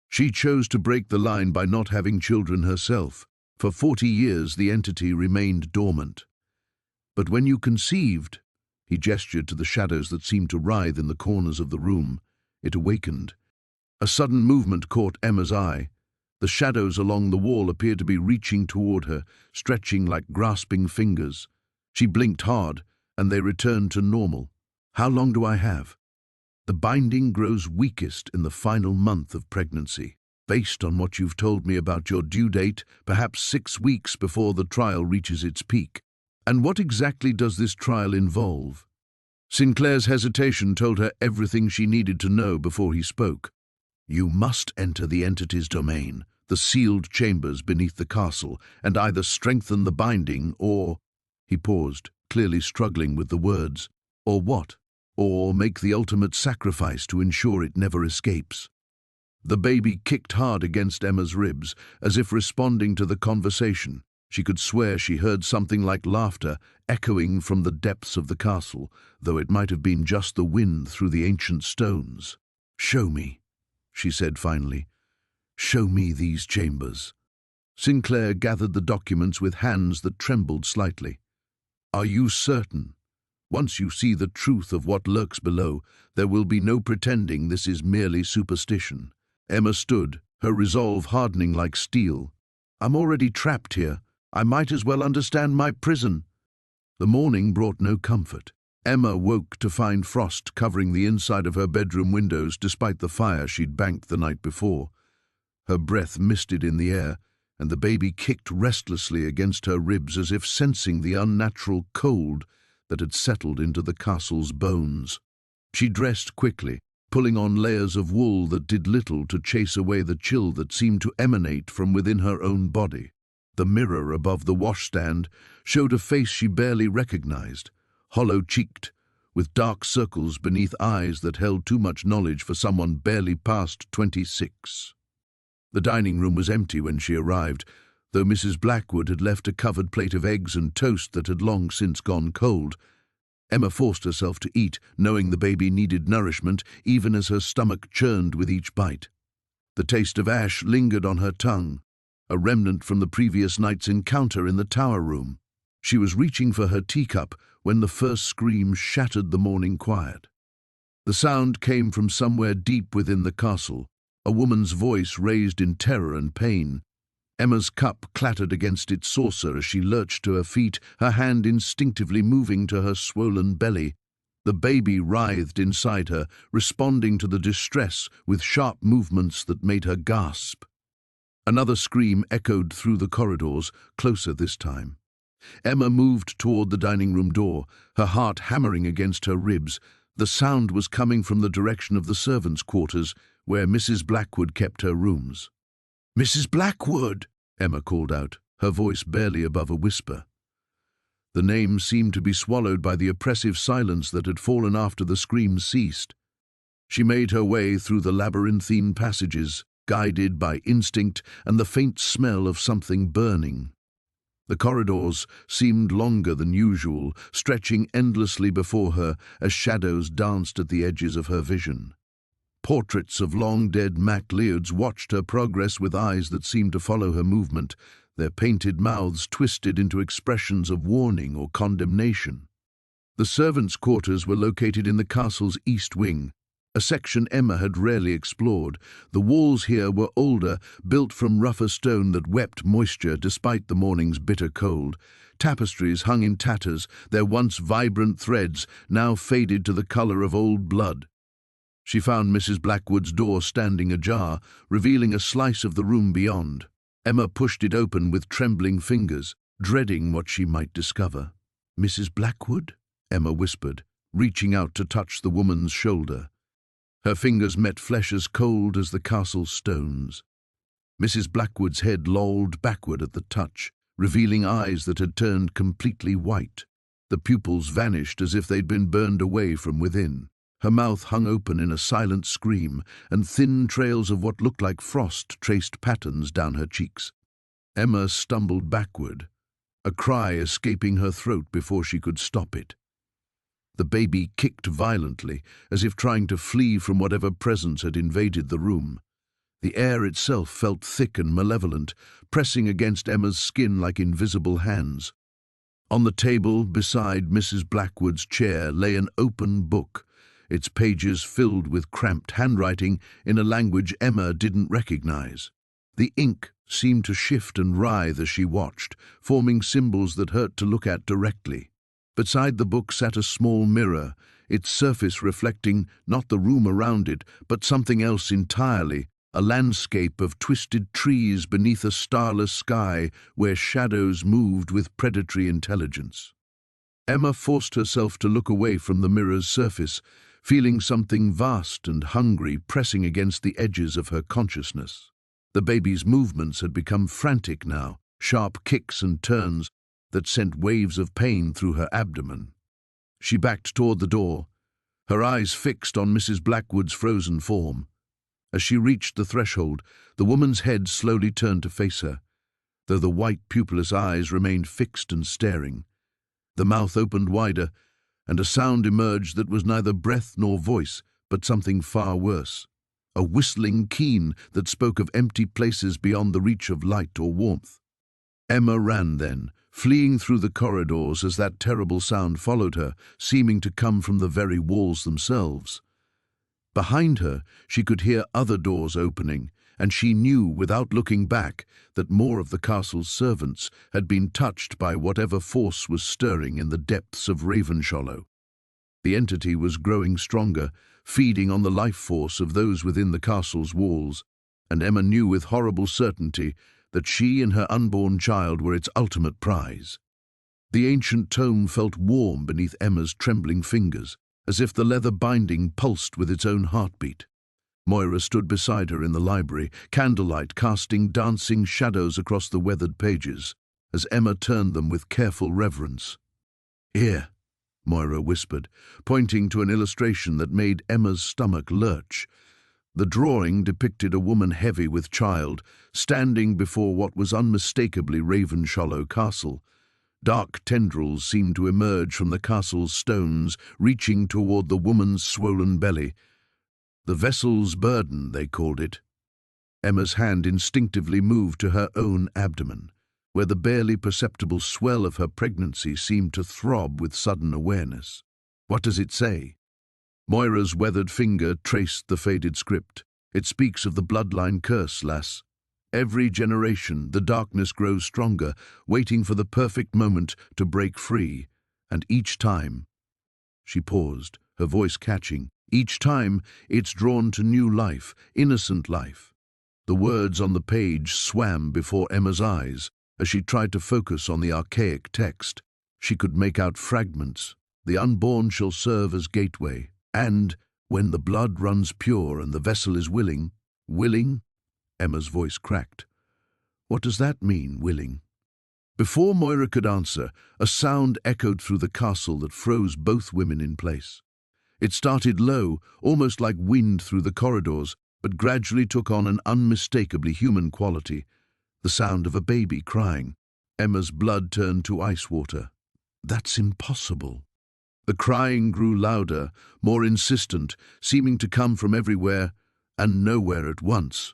She chose to break the line by not having children herself. For 40 years the entity remained dormant. But when you conceived, he gestured to the shadows that seemed to writhe in the corners of the room. It awakened. A sudden movement caught Emma's eye. The shadows along the wall appeared to be reaching toward her, stretching like grasping fingers. She blinked hard, and they returned to normal. How long do I have? The binding grows weakest in the final month of pregnancy. Based on what you've told me about your due date, perhaps 6 weeks before the trial reaches its peak. And what exactly does this trial involve? Sinclair's hesitation told her everything she needed to know before he spoke. You must enter the entity's domain, the sealed chambers beneath the castle, and either strengthen the binding or... He paused, clearly struggling with the words. Or what? Or make the ultimate sacrifice to ensure it never escapes. The baby kicked hard against Emma's ribs, as if responding to the conversation. She could swear she heard something like laughter echoing from the depths of the castle, though it might have been just the wind through the ancient stones. Show me, she said finally. Show me these chambers. Sinclair gathered the documents with hands that trembled slightly. Are you certain? Once you see the truth of what lurks below, there will be no pretending this is merely superstition. Emma stood, her resolve hardening like steel. I'm already trapped here. I might as well understand my prison. The morning brought no comfort. Emma woke to find frost covering the inside of her bedroom windows despite the fire she'd banked the night before. Her breath misted in the air, and the baby kicked restlessly against her ribs as if sensing the unnatural cold that had settled into the castle's bones. She dressed quickly, pulling on layers of wool that did little to chase away the chill that seemed to emanate from within her own body. The mirror above the washstand showed a face she barely recognized, hollow-cheeked, with dark circles beneath eyes that held too much knowledge for someone barely past 26. The dining room was empty when she arrived, though Mrs. Blackwood had left a covered plate of eggs and toast that had long since gone cold. Emma forced herself to eat, knowing the baby needed nourishment, even as her stomach churned with each bite. The taste of ash lingered on her tongue, a remnant from the previous night's encounter in the tower room. She was reaching for her teacup when the first scream shattered the morning quiet. The sound came from somewhere deep within the castle, a woman's voice raised in terror and pain. Emma's cup clattered against its saucer as she lurched to her feet, her hand instinctively moving to her swollen belly. The baby writhed inside her, responding to the distress with sharp movements that made her gasp. Another scream echoed through the corridors, closer this time. Emma moved toward the dining room door, her heart hammering against her ribs. The sound was coming from the direction of the servants' quarters, where Mrs. Blackwood kept her rooms. "Mrs. Blackwood!" Emma called out, her voice barely above a whisper. The name seemed to be swallowed by the oppressive silence that had fallen after the screams ceased. She made her way through the labyrinthine passages, guided by instinct and the faint smell of something burning. The corridors seemed longer than usual, stretching endlessly before her as shadows danced at the edges of her vision. Portraits of long-dead MacLeods watched her progress with eyes that seemed to follow her movement, their painted mouths twisted into expressions of warning or condemnation. The servants' quarters were located in the castle's east wing, a section Emma had rarely explored. The walls here were older, built from rougher stone that wept moisture despite the morning's bitter cold. Tapestries hung in tatters, their once vibrant threads now faded to the color of old blood. She found Mrs. Blackwood's door standing ajar, revealing a slice of the room beyond. Emma pushed it open with trembling fingers, dreading what she might discover. "Mrs. Blackwood?" Emma whispered, reaching out to touch the woman's shoulder. Her fingers met flesh as cold as the castle's stones. Mrs. Blackwood's head lolled backward at the touch, revealing eyes that had turned completely white. The pupils vanished as if they'd been burned away from within. Her mouth hung open in a silent scream, and thin trails of what looked like frost traced patterns down her cheeks. Emma stumbled backward, a cry escaping her throat before she could stop it. The baby kicked violently, as if trying to flee from whatever presence had invaded the room. The air itself felt thick and malevolent, pressing against Emma's skin like invisible hands. On the table beside Mrs. Blackwood's chair lay an open book, its pages filled with cramped handwriting in a language Emma didn't recognize. The ink seemed to shift and writhe as she watched, forming symbols that hurt to look at directly. Beside the book sat a small mirror, its surface reflecting not the room around it, but something else entirely, a landscape of twisted trees beneath a starless sky where shadows moved with predatory intelligence. Emma forced herself to look away from the mirror's surface, feeling something vast and hungry pressing against the edges of her consciousness. The baby's movements had become frantic now, sharp kicks and turns that sent waves of pain through her abdomen. She backed toward the door, her eyes fixed on Mrs. Blackwood's frozen form. As she reached the threshold, the woman's head slowly turned to face her, though the white pupilless eyes remained fixed and staring. The mouth opened wider, and a sound emerged that was neither breath nor voice, but something far worse. A whistling keen that spoke of empty places beyond the reach of light or warmth. Emma ran then, fleeing through the corridors as that terrible sound followed her, seeming to come from the very walls themselves. Behind her, she could hear other doors opening, and she knew, without looking back, that more of the castle's servants had been touched by whatever force was stirring in the depths of Ravenshollow. The entity was growing stronger, feeding on the life force of those within the castle's walls, and Emma knew with horrible certainty that she and her unborn child were its ultimate prize. The ancient tome felt warm beneath Emma's trembling fingers, as if the leather binding pulsed with its own heartbeat. Moira stood beside her in the library, candlelight casting dancing shadows across the weathered pages, as Emma turned them with careful reverence. "Here," Moira whispered, pointing to an illustration that made Emma's stomach lurch. The drawing depicted a woman heavy with child, standing before what was unmistakably Ravenshollow Castle. Dark tendrils seemed to emerge from the castle's stones, reaching toward the woman's swollen belly. The vessel's burden, they called it. Emma's hand instinctively moved to her own abdomen, where the barely perceptible swell of her pregnancy seemed to throb with sudden awareness. "What does it say?" Moira's weathered finger traced the faded script. "It speaks of the bloodline curse, lass." Every generation, the darkness grows stronger, waiting for the perfect moment to break free. And each time, she paused, her voice catching, each time it's drawn to new life, innocent life. The words on the page swam before Emma's eyes as she tried to focus on the archaic text. She could make out fragments. The unborn shall serve as gateway, and when the blood runs pure and the vessel is willing. Willing? Emma's voice cracked. What does that mean, willing? Before Moira could answer, a sound echoed through the castle that froze both women in place. It started low, almost like wind through the corridors, but gradually took on an unmistakably human quality, the sound of a baby crying. Emma's blood turned to ice water. That's impossible. The crying grew louder, more insistent, seeming to come from everywhere and nowhere at once.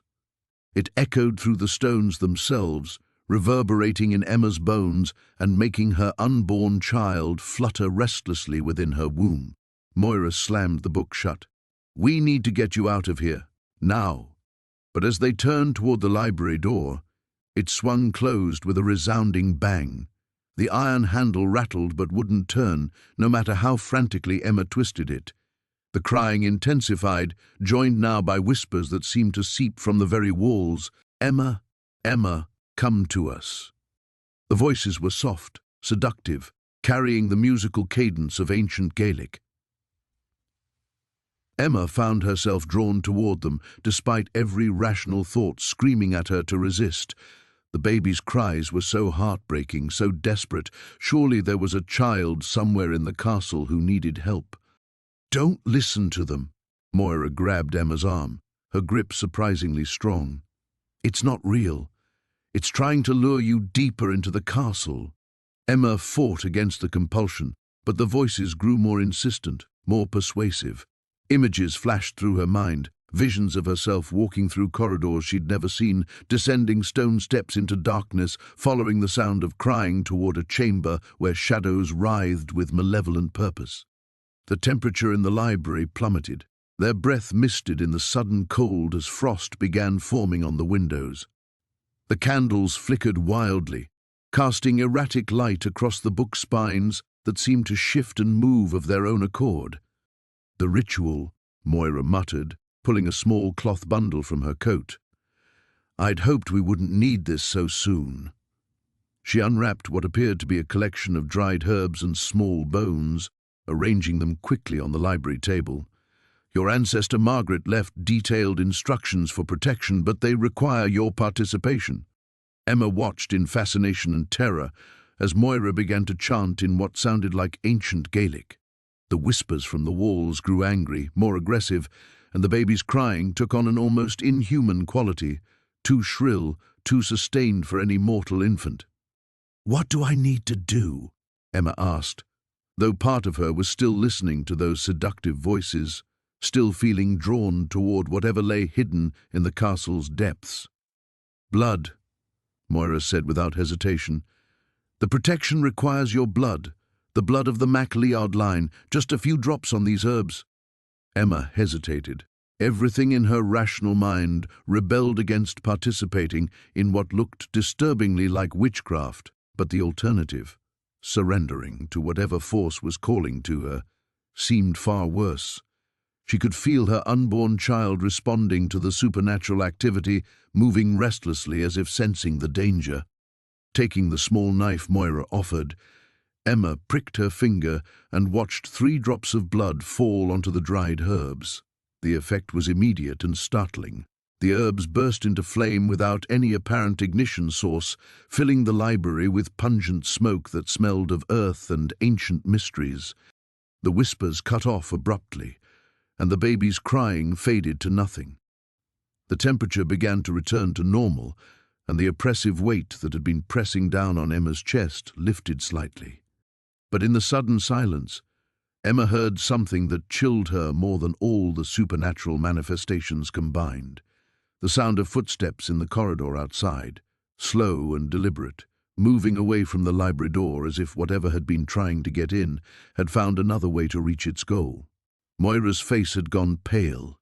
It echoed through the stones themselves, reverberating in Emma's bones and making her unborn child flutter restlessly within her womb. Moira slammed the book shut. We need to get you out of here, now. But as they turned toward the library door, it swung closed with a resounding bang. The iron handle rattled but wouldn't turn, no matter how frantically Emma twisted it. The crying intensified, joined now by whispers that seemed to seep from the very walls. Emma, Emma, come to us. The voices were soft, seductive, carrying the musical cadence of ancient Gaelic. Emma found herself drawn toward them, despite every rational thought screaming at her to resist. The baby's cries were so heartbreaking, so desperate. Surely there was a child somewhere in the castle who needed help. Don't listen to them. Moira grabbed Emma's arm, her grip surprisingly strong. It's not real. It's trying to lure you deeper into the castle. Emma fought against the compulsion, but the voices grew more insistent, more persuasive. Images flashed through her mind, visions of herself walking through corridors she'd never seen, descending stone steps into darkness, following the sound of crying toward a chamber where shadows writhed with malevolent purpose. The temperature in the library plummeted. Their breath misted in the sudden cold as frost began forming on the windows. The candles flickered wildly, casting erratic light across the book spines that seemed to shift and move of their own accord. The ritual, Moira muttered, pulling a small cloth bundle from her coat. I'd hoped we wouldn't need this so soon. She unwrapped what appeared to be a collection of dried herbs and small bones, arranging them quickly on the library table. Your ancestor Margaret left detailed instructions for protection, but they require your participation. Emma watched in fascination and terror as Moira began to chant in what sounded like ancient Gaelic. The whispers from the walls grew angry, more aggressive, and the baby's crying took on an almost inhuman quality, too shrill, too sustained for any mortal infant. What do I need to do? Emma asked, though part of her was still listening to those seductive voices, still feeling drawn toward whatever lay hidden in the castle's depths. Blood, Moira said without hesitation. The protection requires your blood, the blood of the MacLeod line, just a few drops on these herbs. Emma hesitated. Everything in her rational mind rebelled against participating in what looked disturbingly like witchcraft, but the alternative, surrendering to whatever force was calling to her, seemed far worse. She could feel her unborn child responding to the supernatural activity, moving restlessly as if sensing the danger. Taking the small knife Moira offered, Emma pricked her finger and watched 3 drops of blood fall onto the dried herbs. The effect was immediate and startling. The herbs burst into flame without any apparent ignition source, filling the library with pungent smoke that smelled of earth and ancient mysteries. The whispers cut off abruptly, and the baby's crying faded to nothing. The temperature began to return to normal, and the oppressive weight that had been pressing down on Emma's chest lifted slightly. But in the sudden silence, Emma heard something that chilled her more than all the supernatural manifestations combined. The sound of footsteps in the corridor outside, slow and deliberate, moving away from the library door as if whatever had been trying to get in had found another way to reach its goal. Moira's face had gone pale.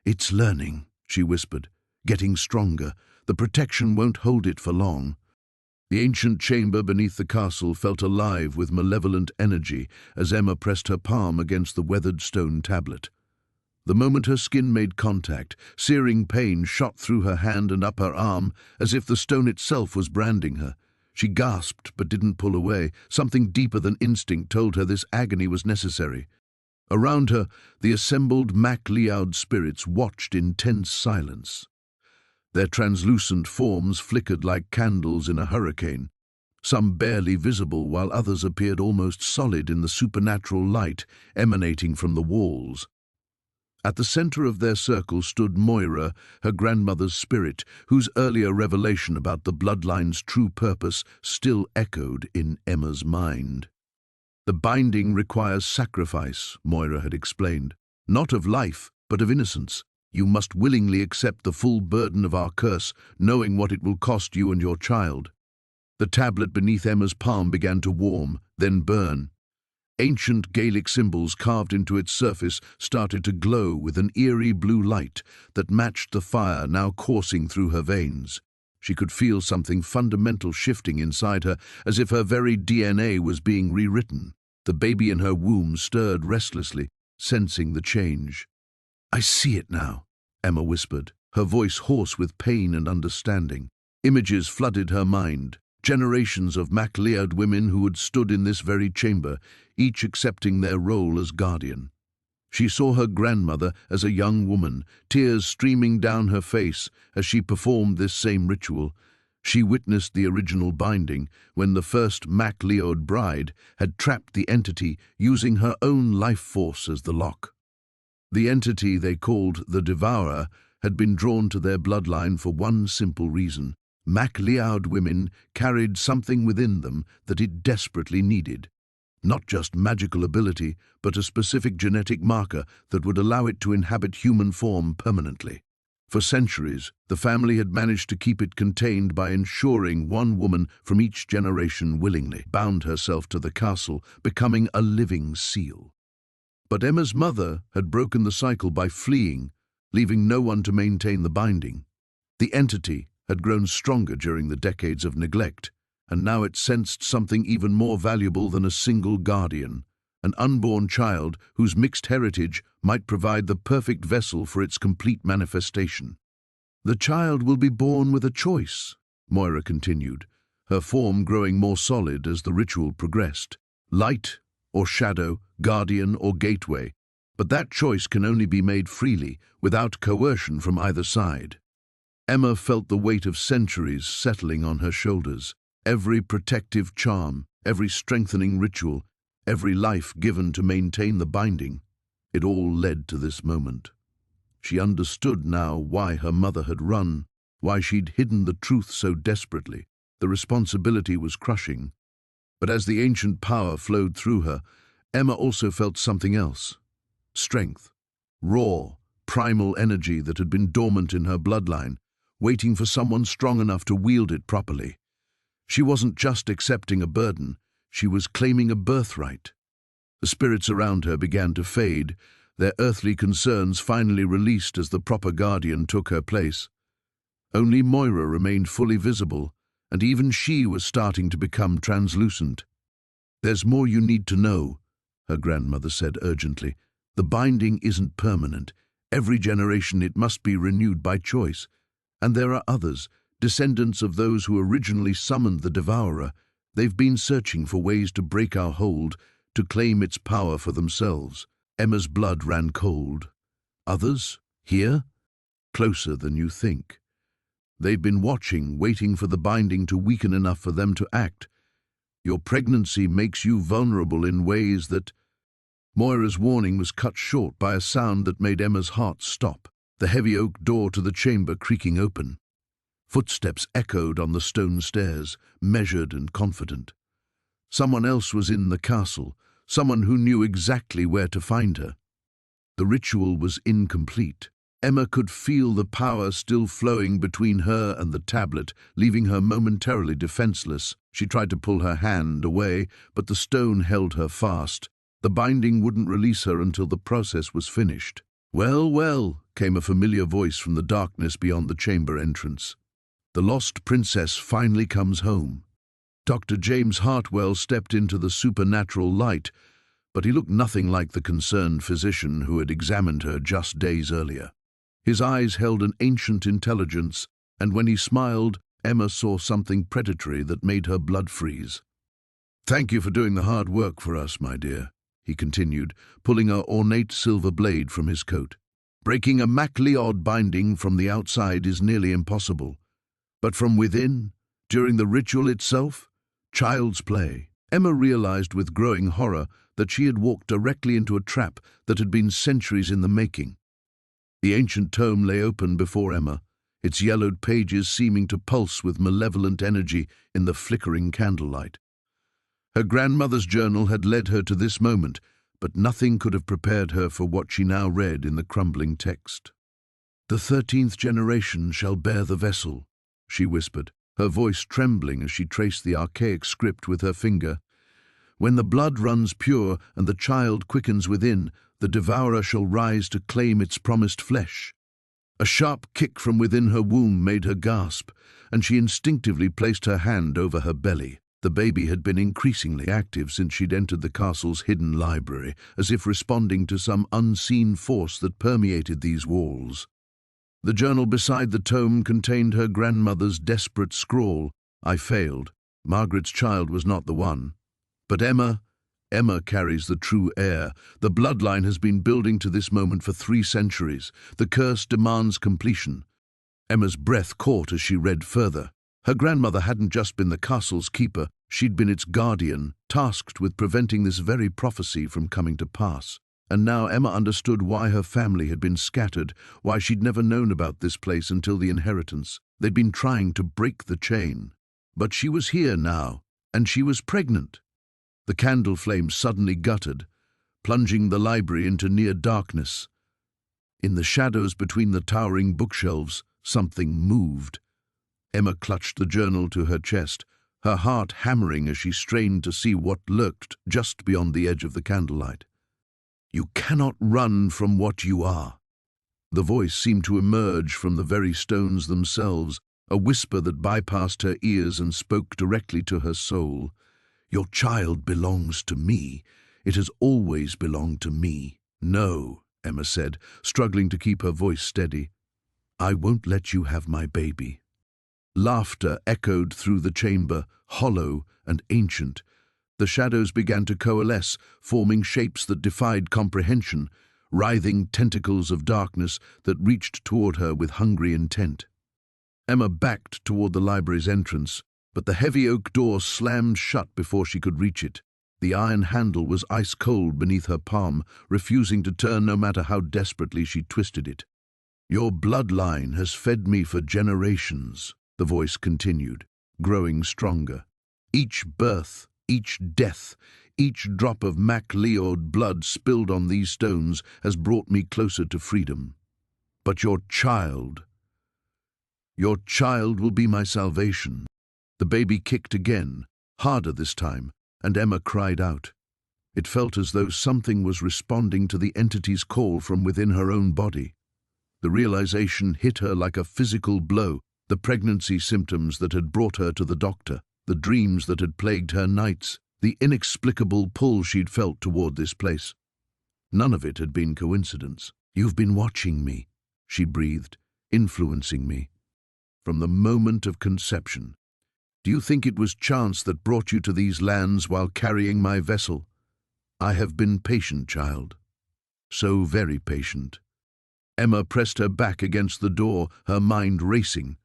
It's learning, she whispered, getting stronger. The protection won't hold it for long. The ancient chamber beneath the castle felt alive with malevolent energy as Emma pressed her palm against the weathered stone tablet. The moment her skin made contact, searing pain shot through her hand and up her arm, as if the stone itself was branding her. She gasped but didn't pull away. Something deeper than instinct told her this agony was necessary. Around her, the assembled Mac-Leod spirits watched in tense silence. Their translucent forms flickered like candles in a hurricane, some barely visible while others appeared almost solid in the supernatural light emanating from the walls. At the center of their circle stood Moira, her grandmother's spirit, whose earlier revelation about the bloodline's true purpose still echoed in Emma's mind. "The binding requires sacrifice," Moira had explained. "Not of life, but of innocence. You must willingly accept the full burden of our curse, knowing what it will cost you and your child." The tablet beneath Emma's palm began to warm, then burn. Ancient Gaelic symbols carved into its surface started to glow with an eerie blue light that matched the fire now coursing through her veins. She could feel something fundamental shifting inside her, as if her very DNA was being rewritten. The baby in her womb stirred restlessly, sensing the change. "I see it now," Emma whispered, her voice hoarse with pain and understanding. Images flooded her mind. Generations of Mac-Leod women who had stood in this very chamber, each accepting their role as guardian. She saw her grandmother as a young woman, tears streaming down her face as she performed this same ritual. She witnessed the original binding when the first Mac-Leod bride had trapped the entity using her own life force as the lock. The entity they called the Devourer had been drawn to their bloodline for one simple reason. Mac-Leod women carried something within them that it desperately needed. Not just magical ability, but a specific genetic marker that would allow it to inhabit human form permanently. For centuries, the family had managed to keep it contained by ensuring one woman from each generation willingly bound herself to the castle, becoming a living seal. But Emma's mother had broken the cycle by fleeing, leaving no one to maintain the binding. The entity had grown stronger during the decades of neglect, and now it sensed something even more valuable than a single guardian, an unborn child whose mixed heritage might provide the perfect vessel for its complete manifestation. "The child will be born with a choice," Moira continued, her form growing more solid as the ritual progressed. "Light or shadow, guardian or gateway, but that choice can only be made freely, without coercion from either side." Emma felt the weight of centuries settling on her shoulders. Every protective charm, every strengthening ritual, every life given to maintain the binding, it all led to this moment. She understood now why her mother had run, why she'd hidden the truth so desperately. The responsibility was crushing. But as the ancient power flowed through her, Emma also felt something else. Strength. Raw, primal energy that had been dormant in her bloodline, waiting for someone strong enough to wield it properly. She wasn't just accepting a burden, she was claiming a birthright. The spirits around her began to fade, their earthly concerns finally released as the proper guardian took her place. Only Moira remained fully visible, and even she was starting to become translucent. "There's more you need to know," her grandmother said urgently. "The binding isn't permanent. Every generation it must be renewed by choice. And there are others, descendants of those who originally summoned the Devourer. They've been searching for ways to break our hold, to claim its power for themselves." Emma's blood ran cold. "Others? Here?" "Closer than you think. They've been watching, waiting for the binding to weaken enough for them to act. Your pregnancy makes you vulnerable in ways that—" Moira's warning was cut short by a sound that made Emma's heart stop, the heavy oak door to the chamber creaking open. Footsteps echoed on the stone stairs, measured and confident. Someone else was in the castle, someone who knew exactly where to find her. The ritual was incomplete. Emma could feel the power still flowing between her and the tablet, leaving her momentarily defenseless. She tried to pull her hand away, but the stone held her fast. The binding wouldn't release her until the process was finished. "Well, well," came a familiar voice from the darkness beyond the chamber entrance. The lost princess finally comes home. Dr. James Hartwell stepped into the supernatural light, but he looked nothing like the concerned physician who had examined her just days earlier. His eyes held an ancient intelligence, and when he smiled, Emma saw something predatory that made her blood freeze. "Thank you for doing the hard work for us, my dear," he continued, pulling an ornate silver blade from his coat. "Breaking a MacLeod binding from the outside is nearly impossible. But from within, during the ritual itself, child's play." Emma realized with growing horror that she had walked directly into a trap that had been centuries in the making. The ancient tome lay open before Emma, its yellowed pages seeming to pulse with malevolent energy in the flickering candlelight. Her grandmother's journal had led her to this moment, but nothing could have prepared her for what she now read in the crumbling text. "The 13th generation shall bear the vessel," she whispered, her voice trembling as she traced the archaic script with her finger. "When the blood runs pure and the child quickens within, the devourer shall rise to claim its promised flesh." A sharp kick from within her womb made her gasp, and she instinctively placed her hand over her belly. The baby had been increasingly active since she'd entered the castle's hidden library, as if responding to some unseen force that permeated these walls. The journal beside the tome contained her grandmother's desperate scrawl. "I failed. Margaret's child was not the one. But Emma carries the true heir. The bloodline has been building to this moment for 3 centuries. The curse demands completion." Emma's breath caught as she read further. Her grandmother hadn't just been the castle's keeper, she'd been its guardian, tasked with preventing this very prophecy from coming to pass. And now Emma understood why her family had been scattered, why she'd never known about this place until the inheritance. They'd been trying to break the chain. But she was here now, and she was pregnant. The candle flame suddenly guttered, plunging the library into near darkness. In the shadows between the towering bookshelves, something moved. Emma clutched the journal to her chest, her heart hammering as she strained to see what lurked just beyond the edge of the candlelight. "You cannot run from what you are." The voice seemed to emerge from the very stones themselves, a whisper that bypassed her ears and spoke directly to her soul. "Your child belongs to me. It has always belonged to me." "No," Emma said, struggling to keep her voice steady. "I won't let you have my baby." Laughter echoed through the chamber, hollow and ancient. The shadows began to coalesce, forming shapes that defied comprehension, writhing tentacles of darkness that reached toward her with hungry intent. Emma backed toward the library's entrance, but the heavy oak door slammed shut before she could reach it. The iron handle was ice-cold beneath her palm, refusing to turn no matter how desperately she twisted it. "Your bloodline has fed me for generations," the voice continued, growing stronger. "Each birth, each death, each drop of MacLeod blood spilled on these stones has brought me closer to freedom. But your child will be my salvation." The baby kicked again, harder this time, and Emma cried out. It felt as though something was responding to the entity's call from within her own body. The realization hit her like a physical blow, the pregnancy symptoms that had brought her to the doctor, the dreams that had plagued her nights, the inexplicable pull she'd felt toward this place. None of it had been coincidence. "You've been watching me," she breathed, "influencing me. From the moment of conception. Do you think it was chance that brought you to these lands while carrying my vessel? I have been patient, child. So very patient." Emma pressed her back against the door, her mind racing.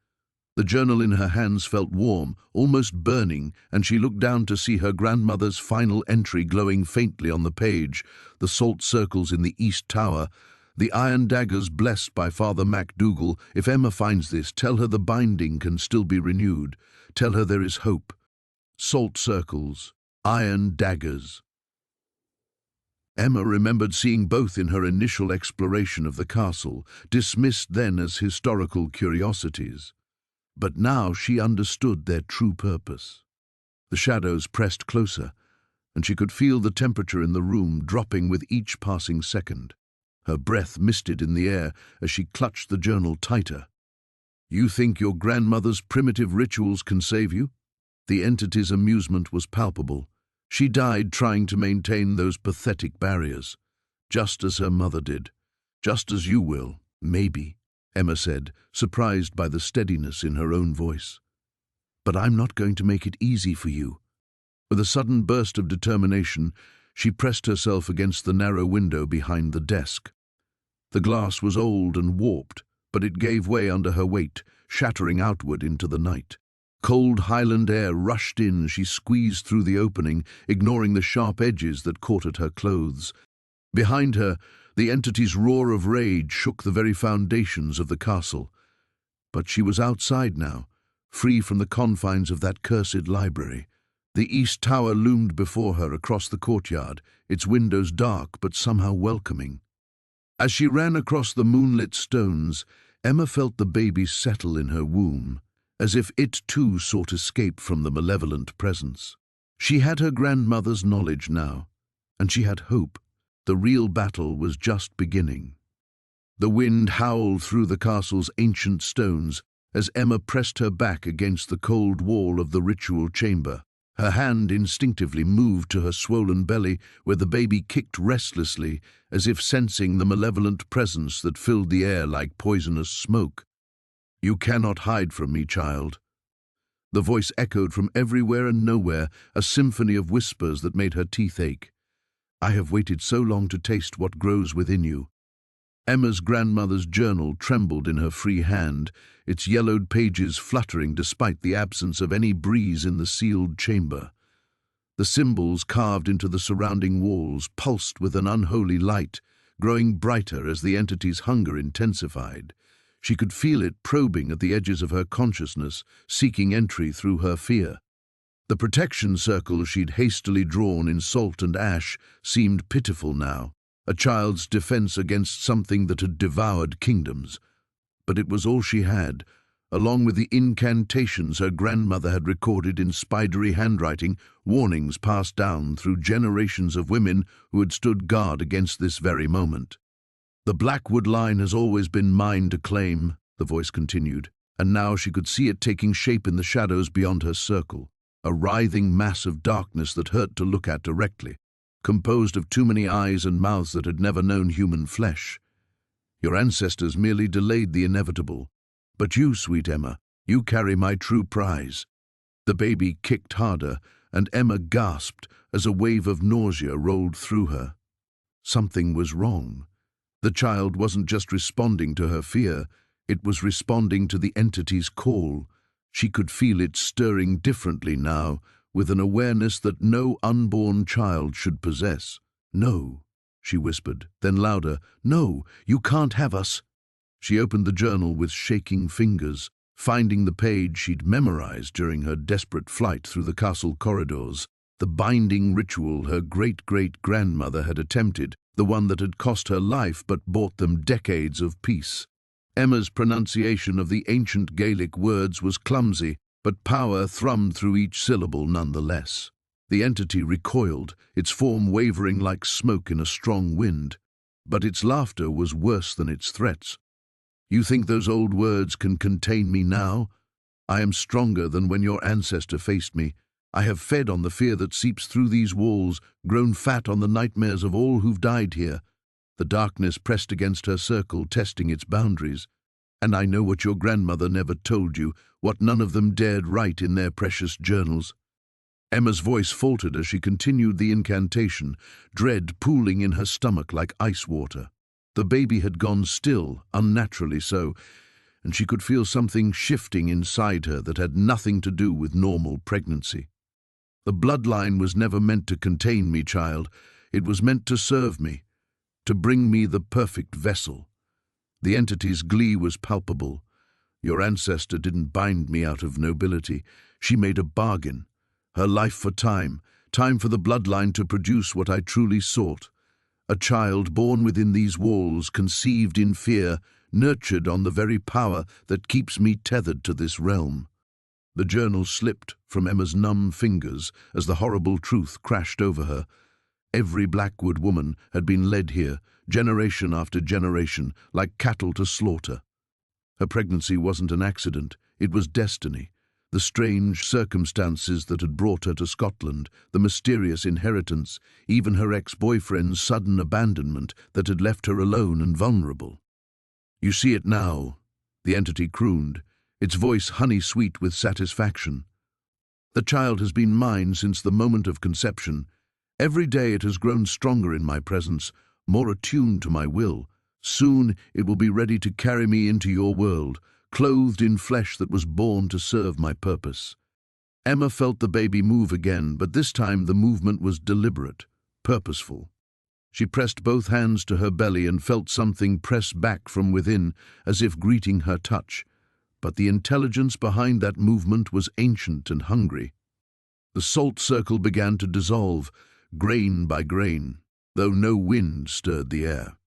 The journal in her hands felt warm, almost burning, and she looked down to see her grandmother's final entry glowing faintly on the page, the salt circles in the east tower, the iron daggers blessed by Father MacDougall. "If Emma finds this, tell her the binding can still be renewed. Tell her there is hope. Salt circles, iron daggers." Emma remembered seeing both in her initial exploration of the castle, dismissed then as historical curiosities. But now she understood their true purpose. The shadows pressed closer, and she could feel the temperature in the room dropping with each passing second. Her breath misted in the air as she clutched the journal tighter. You think your grandmother's primitive rituals can save you? The entity's amusement was palpable. She died trying to maintain those pathetic barriers, just as her mother did. Just as you will, maybe, Emma said, surprised by the steadiness in her own voice. But I'm not going to make it easy for you. With a sudden burst of determination, she pressed herself against the narrow window behind the desk. The glass was old and warped, but it gave way under her weight, shattering outward into the night. Cold Highland air rushed in. She squeezed through the opening, ignoring the sharp edges that caught at her clothes. Behind her, the entity's roar of rage shook the very foundations of the castle. But she was outside now, free from the confines of that cursed library. The east tower loomed before her across the courtyard, its windows dark but somehow welcoming. As she ran across the moonlit stones, Emma felt the baby settle in her womb, as if it too sought escape from the malevolent presence. She had her grandmother's knowledge now, and she had hope. The real battle was just beginning. The wind howled through the castle's ancient stones as Emma pressed her back against the cold wall of the ritual chamber. Her hand instinctively moved to her swollen belly, where the baby kicked restlessly, as if sensing the malevolent presence that filled the air like poisonous smoke. "You cannot hide from me, child." The voice echoed from everywhere and nowhere, a symphony of whispers that made her teeth ache. "I have waited so long to taste what grows within you." Emma's grandmother's journal trembled in her free hand, its yellowed pages fluttering despite the absence of any breeze in the sealed chamber. The symbols carved into the surrounding walls pulsed with an unholy light, growing brighter as the entity's hunger intensified. She could feel it probing at the edges of her consciousness, seeking entry through her fear. The protection circle she'd hastily drawn in salt and ash seemed pitiful now, a child's defense against something that had devoured kingdoms. But it was all she had, along with the incantations her grandmother had recorded in spidery handwriting, warnings passed down through generations of women who had stood guard against this very moment. "The Blackwood line has always been mine to claim," the voice continued, and now she could see it taking shape in the shadows beyond her circle, a writhing mass of darkness that hurt to look at directly, composed of too many eyes and mouths that had never known human flesh. "Your ancestors merely delayed the inevitable. But you, sweet Emma, you carry my true prize." The baby kicked harder, and Emma gasped as a wave of nausea rolled through her. Something was wrong. The child wasn't just responding to her fear, it was responding to the entity's call. She could feel it stirring differently now, with an awareness that no unborn child should possess. "No," she whispered, then louder, "No, you can't have us." She opened the journal with shaking fingers, finding the page she'd memorized during her desperate flight through the castle corridors, the binding ritual her great-great-grandmother had attempted, the one that had cost her life but bought them decades of peace. Emma's pronunciation of the ancient Gaelic words was clumsy, but power thrummed through each syllable nonetheless. The entity recoiled, its form wavering like smoke in a strong wind. But its laughter was worse than its threats. "You think those old words can contain me now? I am stronger than when your ancestor faced me. I have fed on the fear that seeps through these walls, grown fat on the nightmares of all who've died here." The darkness pressed against her circle, testing its boundaries. "And I know what your grandmother never told you, what none of them dared write in their precious journals." Emma's voice faltered as she continued the incantation, dread pooling in her stomach like ice water. The baby had gone still, unnaturally so, and she could feel something shifting inside her that had nothing to do with normal pregnancy. "The bloodline was never meant to contain me, child. It was meant to serve me, to bring me the perfect vessel." The entity's glee was palpable. "Your ancestor didn't bind me out of nobility. She made a bargain. Her life for time, time for the bloodline to produce what I truly sought. A child born within these walls, conceived in fear, nurtured on the very power that keeps me tethered to this realm." The journal slipped from Emma's numb fingers as the horrible truth crashed over her. Every Blackwood woman had been led here, generation after generation, like cattle to slaughter. Her pregnancy wasn't an accident, it was destiny. The strange circumstances that had brought her to Scotland, the mysterious inheritance, even her ex-boyfriend's sudden abandonment that had left her alone and vulnerable. "You see it now," the entity crooned, its voice honey-sweet with satisfaction. "The child has been mine since the moment of conception. Every day it has grown stronger in my presence, more attuned to my will. Soon it will be ready to carry me into your world, clothed in flesh that was born to serve my purpose." Emma felt the baby move again, but this time the movement was deliberate, purposeful. She pressed both hands to her belly and felt something press back from within, as if greeting her touch. But the intelligence behind that movement was ancient and hungry. The salt circle began to dissolve, grain by grain, though no wind stirred the air.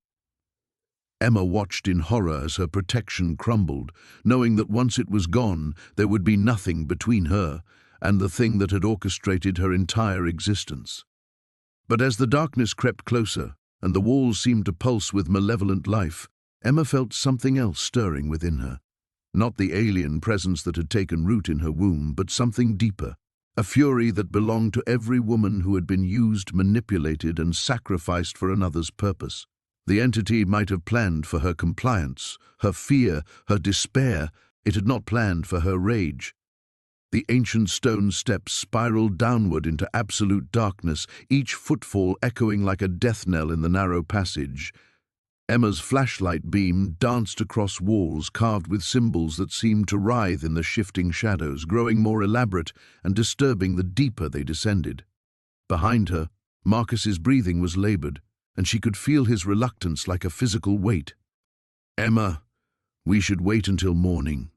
Emma watched in horror as her protection crumbled, knowing that once it was gone, there would be nothing between her and the thing that had orchestrated her entire existence. But as the darkness crept closer, and the walls seemed to pulse with malevolent life, Emma felt something else stirring within her. Not the alien presence that had taken root in her womb, but something deeper, a fury that belonged to every woman who had been used, manipulated, and sacrificed for another's purpose. The entity might have planned for her compliance, her fear, her despair. It had not planned for her rage. The ancient stone steps spiraled downward into absolute darkness, each footfall echoing like a death knell in the narrow passage. Emma's flashlight beam danced across walls carved with symbols that seemed to writhe in the shifting shadows, growing more elaborate and disturbing the deeper they descended. Behind her, Marcus's breathing was labored, and she could feel his reluctance like a physical weight. "Emma, we should wait until morning,"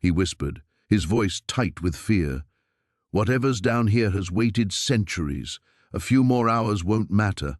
he whispered, his voice tight with fear. "Whatever's down here has waited centuries. A few more hours won't matter."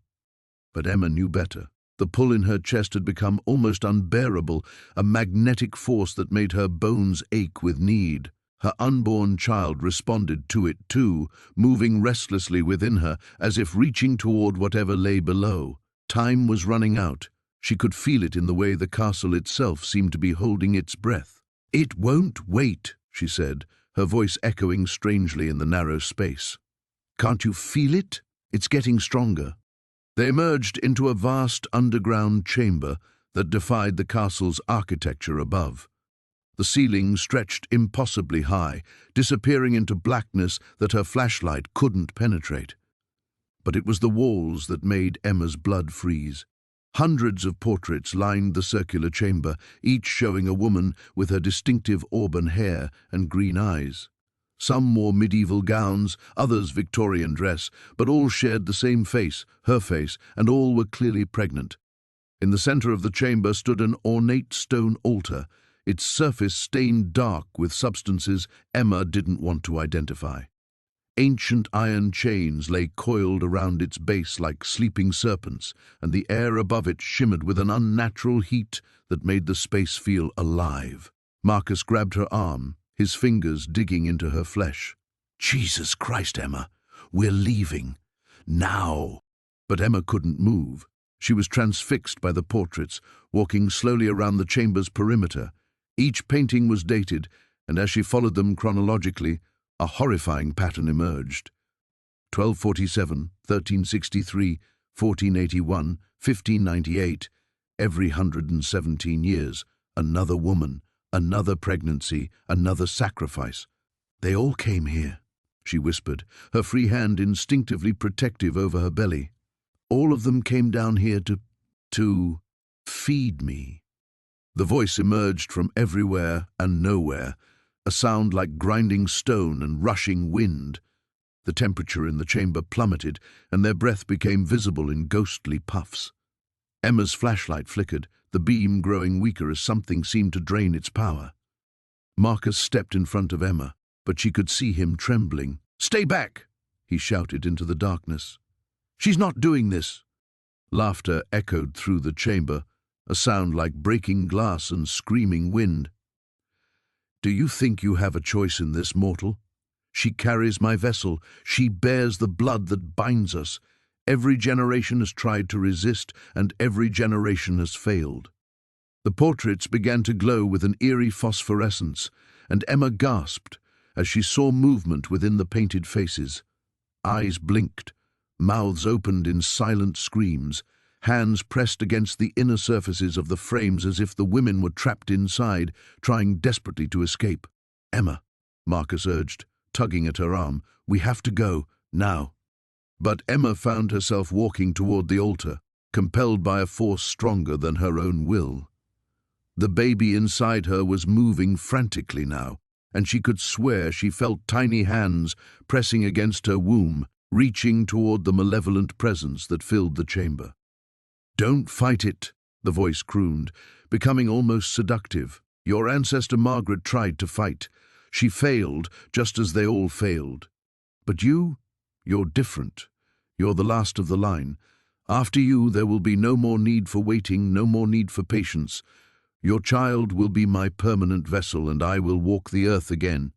But Emma knew better. The pull in her chest had become almost unbearable, a magnetic force that made her bones ache with need. Her unborn child responded to it too, moving restlessly within her, as if reaching toward whatever lay below. Time was running out. She could feel it in the way the castle itself seemed to be holding its breath. "It won't wait," she said, her voice echoing strangely in the narrow space. "Can't you feel it? It's getting stronger." They emerged into a vast underground chamber that defied the castle's architecture above. The ceiling stretched impossibly high, disappearing into blackness that her flashlight couldn't penetrate. But it was the walls that made Emma's blood freeze. Hundreds of portraits lined the circular chamber, each showing a woman with her distinctive auburn hair and green eyes. Some wore medieval gowns, others Victorian dress, but all shared the same face, her face, and all were clearly pregnant. In the center of the chamber stood an ornate stone altar, its surface stained dark with substances Emma didn't want to identify. Ancient iron chains lay coiled around its base like sleeping serpents, and the air above it shimmered with an unnatural heat that made the space feel alive. Marcus grabbed her arm, his fingers digging into her flesh. "Jesus Christ, Emma, we're leaving. Now!" But Emma couldn't move. She was transfixed by the portraits, walking slowly around the chamber's perimeter. Each painting was dated, and as she followed them chronologically, a horrifying pattern emerged. 1247, 1363, 1481, 1598, every 117 years, another woman, another pregnancy, another sacrifice. "They all came here," she whispered, her free hand instinctively protective over her belly. "All of them came down here to feed me." The voice emerged from everywhere and nowhere, a sound like grinding stone and rushing wind. The temperature in the chamber plummeted, and their breath became visible in ghostly puffs. Emma's flashlight flickered, the beam growing weaker as something seemed to drain its power. Marcus stepped in front of Emma, but she could see him trembling. "Stay back!" he shouted into the darkness. "She's not doing this." Laughter echoed through the chamber, a sound like breaking glass and screaming wind. "Do you think you have a choice in this, mortal? She carries my vessel. She bears the blood that binds us. Every generation has tried to resist, and every generation has failed." The portraits began to glow with an eerie phosphorescence, and Emma gasped as she saw movement within the painted faces. Eyes blinked, mouths opened in silent screams, hands pressed against the inner surfaces of the frames as if the women were trapped inside, trying desperately to escape. "Emma," Marcus urged, tugging at her arm, "we have to go, now." But Emma found herself walking toward the altar, compelled by a force stronger than her own will. The baby inside her was moving frantically now, and she could swear she felt tiny hands pressing against her womb, reaching toward the malevolent presence that filled the chamber. "Don't fight it," the voice crooned, becoming almost seductive. "Your ancestor Margaret tried to fight. She failed, just as they all failed. But you're different. You're the last of the line. After you, there will be no more need for waiting, no more need for patience. Your child will be my permanent vessel, and I will walk the earth again."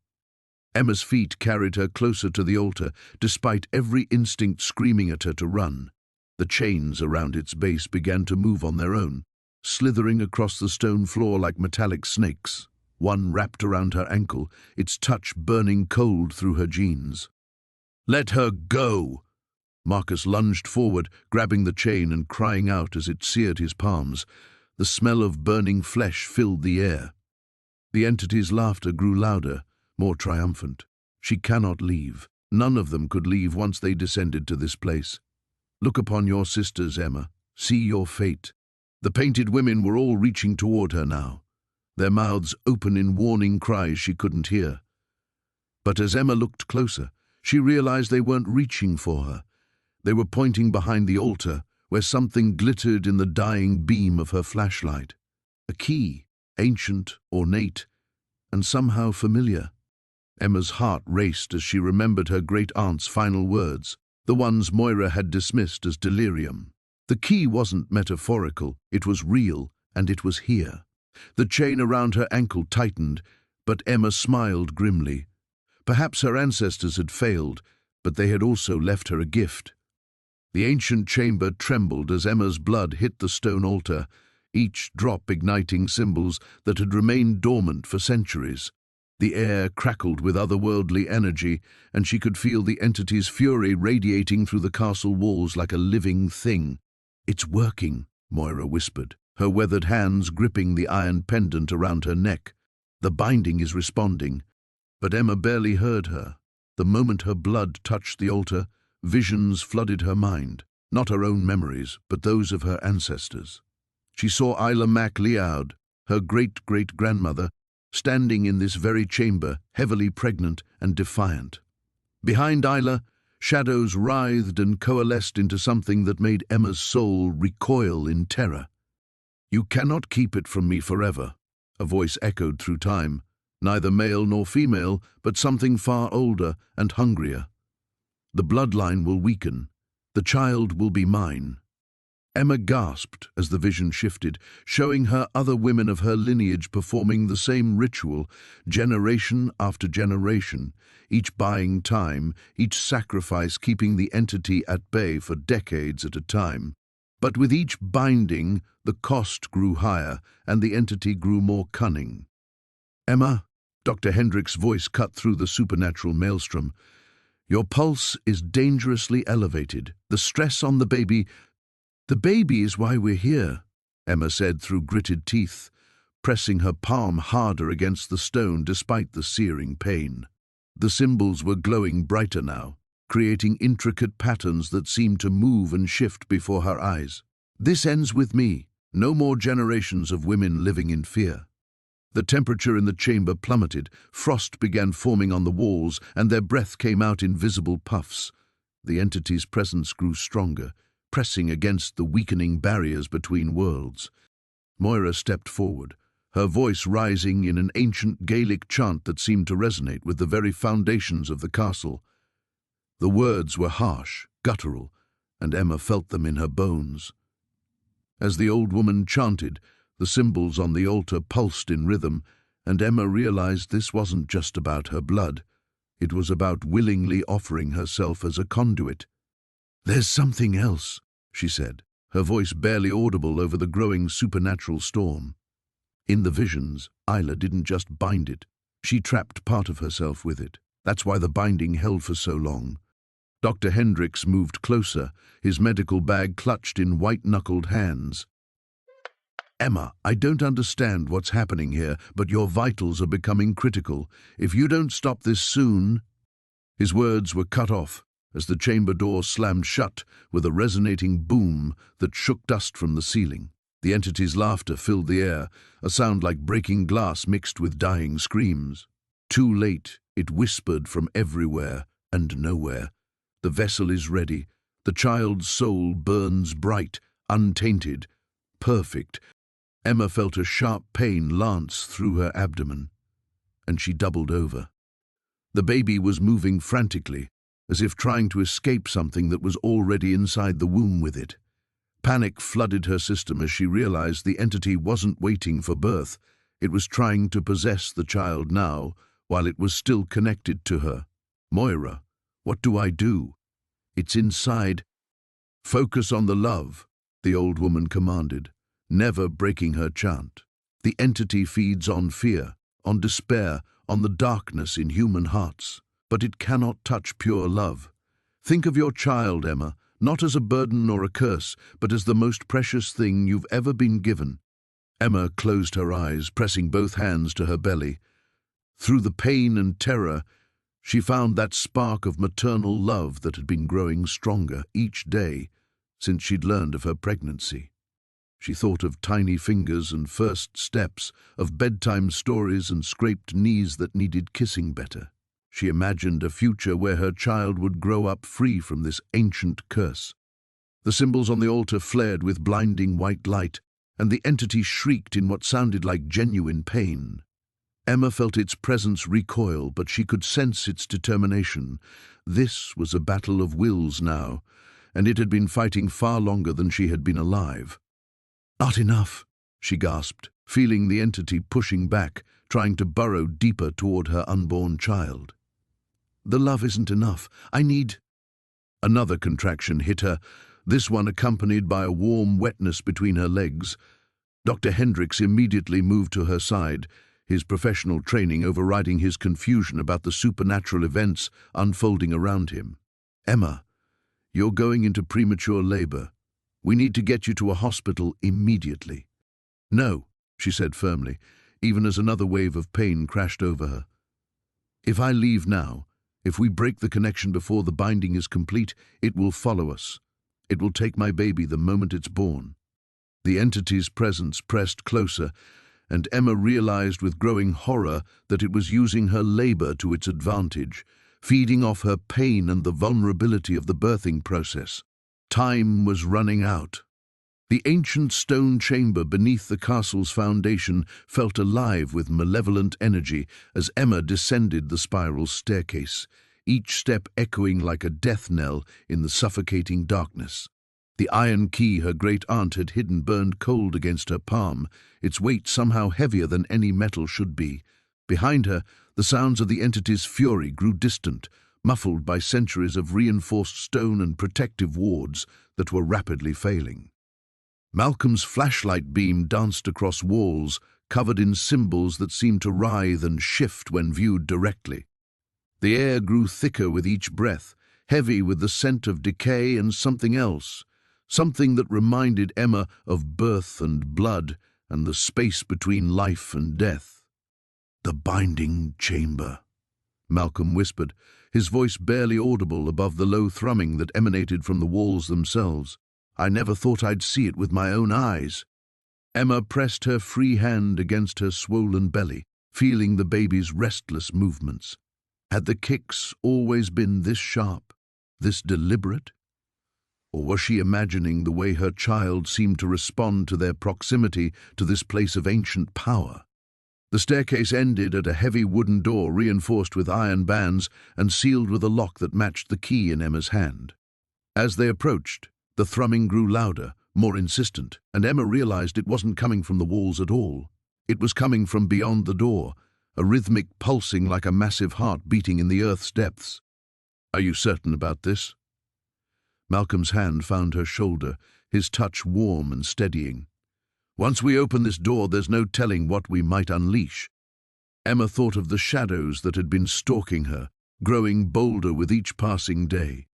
Emma's feet carried her closer to the altar, despite every instinct screaming at her to run. The chains around its base began to move on their own, slithering across the stone floor like metallic snakes. One wrapped around her ankle, its touch burning cold through her jeans. "Let her go!" Marcus lunged forward, grabbing the chain and crying out as it seared his palms. The smell of burning flesh filled the air. The entity's laughter grew louder, more triumphant. "She cannot leave. None of them could leave once they descended to this place. Look upon your sisters, Emma. See your fate." The painted women were all reaching toward her now, their mouths open in warning cries she couldn't hear. But as Emma looked closer, she realized they weren't reaching for her. They were pointing behind the altar, where something glittered in the dying beam of her flashlight. A key, ancient, ornate, and somehow familiar. Emma's heart raced as she remembered her great-aunt's final words, the ones Moira had dismissed as delirium. The key wasn't metaphorical, it was real, and it was here. The chain around her ankle tightened, but Emma smiled grimly. Perhaps her ancestors had failed, but they had also left her a gift. The ancient chamber trembled as Emma's blood hit the stone altar, each drop igniting symbols that had remained dormant for centuries. The air crackled with otherworldly energy, and she could feel the entity's fury radiating through the castle walls like a living thing. "It's working," Moira whispered, her weathered hands gripping the iron pendant around her neck. "The binding is responding." But Emma barely heard her. The moment her blood touched the altar, visions flooded her mind, not her own memories, but those of her ancestors. She saw Isla Mac Leod, her great-great-grandmother, standing in this very chamber, heavily pregnant and defiant. Behind Isla, shadows writhed and coalesced into something that made Emma's soul recoil in terror. "You cannot keep it from me forever," a voice echoed through time, neither male nor female, but something far older and hungrier. "The bloodline will weaken. The child will be mine." Emma gasped as the vision shifted, showing her other women of her lineage performing the same ritual, generation after generation, each buying time, each sacrifice keeping the entity at bay for decades at a time. But with each binding, the cost grew higher, and the entity grew more cunning. "Emma," Dr. Hendrick's voice cut through the supernatural maelstrom, "your pulse is dangerously elevated. The stress on the baby—" "The baby is why we're here," Emma said through gritted teeth, pressing her palm harder against the stone despite the searing pain. The symbols were glowing brighter now, creating intricate patterns that seemed to move and shift before her eyes. "This ends with me. No more generations of women living in fear." The temperature in the chamber plummeted, frost began forming on the walls, and their breath came out in visible puffs. The entity's presence grew stronger, pressing against the weakening barriers between worlds. Moira stepped forward, her voice rising in an ancient Gaelic chant that seemed to resonate with the very foundations of the castle. The words were harsh, guttural, and Emma felt them in her bones. As the old woman chanted, the symbols on the altar pulsed in rhythm, and Emma realized this wasn't just about her blood. It was about willingly offering herself as a conduit. "There's something else," she said, her voice barely audible over the growing supernatural storm. In the visions, Isla didn't just bind it. She trapped part of herself with it. That's why the binding held for so long. Dr. Hendricks moved closer, his medical bag clutched in white-knuckled hands. Emma, I don't understand what's happening here, but your vitals are becoming critical. If you don't stop this soon... His words were cut off as the chamber door slammed shut with a resonating boom that shook dust from the ceiling. The entity's laughter filled the air, a sound like breaking glass mixed with dying screams. Too late, it whispered from everywhere and nowhere. The vessel is ready. The child's soul burns bright, untainted, perfect. Emma felt a sharp pain lance through her abdomen, and she doubled over. The baby was moving frantically, as if trying to escape something that was already inside the womb with it. Panic flooded her system as she realized the entity wasn't waiting for birth. It was trying to possess the child now, while it was still connected to her. Moira, what do I do? It's inside. Focus on the love, the old woman commanded, never breaking her chant. The entity feeds on fear, on despair, on the darkness in human hearts, but it cannot touch pure love. Think of your child, Emma, not as a burden or a curse, but as the most precious thing you've ever been given. Emma closed her eyes, pressing both hands to her belly. Through the pain and terror, she found that spark of maternal love that had been growing stronger each day since she'd learned of her pregnancy. She thought of tiny fingers and first steps, of bedtime stories and scraped knees that needed kissing better. She imagined a future where her child would grow up free from this ancient curse. The symbols on the altar flared with blinding white light, and the entity shrieked in what sounded like genuine pain. Emma felt its presence recoil, but she could sense its determination. This was a battle of wills now, and it had been fighting far longer than she had been alive. "Not enough," she gasped, feeling the entity pushing back, trying to burrow deeper toward her unborn child. "The love isn't enough. I need..." Another contraction hit her, this one accompanied by a warm wetness between her legs. Dr. Hendricks immediately moved to her side, his professional training overriding his confusion about the supernatural events unfolding around him. "Emma, you're going into premature labor. We need to get you to a hospital immediately." "No," she said firmly, even as another wave of pain crashed over her. "If I leave now, if we break the connection before the binding is complete, it will follow us. It will take my baby the moment it's born." The entity's presence pressed closer, and Emma realized with growing horror that it was using her labor to its advantage, feeding off her pain and the vulnerability of the birthing process. Time was running out. The ancient stone chamber beneath the castle's foundation felt alive with malevolent energy as Emma descended the spiral staircase, each step echoing like a death knell in the suffocating darkness. The iron key her great-aunt had hidden burned cold against her palm, its weight somehow heavier than any metal should be. Behind her, the sounds of the entity's fury grew distant, muffled by centuries of reinforced stone and protective wards that were rapidly failing. Malcolm's flashlight beam danced across walls, covered in symbols that seemed to writhe and shift when viewed directly. The air grew thicker with each breath, heavy with the scent of decay and something else, something that reminded Emma of birth and blood and the space between life and death. "The binding chamber," Malcolm whispered, his voice barely audible above the low thrumming that emanated from the walls themselves. "I never thought I'd see it with my own eyes." Emma pressed her free hand against her swollen belly, feeling the baby's restless movements. Had the kicks always been this sharp, this deliberate? Or was she imagining the way her child seemed to respond to their proximity to this place of ancient power? The staircase ended at a heavy wooden door reinforced with iron bands and sealed with a lock that matched the key in Emma's hand. As they approached, the thrumming grew louder, more insistent, and Emma realized it wasn't coming from the walls at all. It was coming from beyond the door, a rhythmic pulsing like a massive heart beating in the earth's depths. "Are you certain about this?" Malcolm's hand found her shoulder, his touch warm and steadying. Once we open this door, there's no telling what we might unleash. Emma thought of the shadows that had been stalking her, growing bolder with each passing day.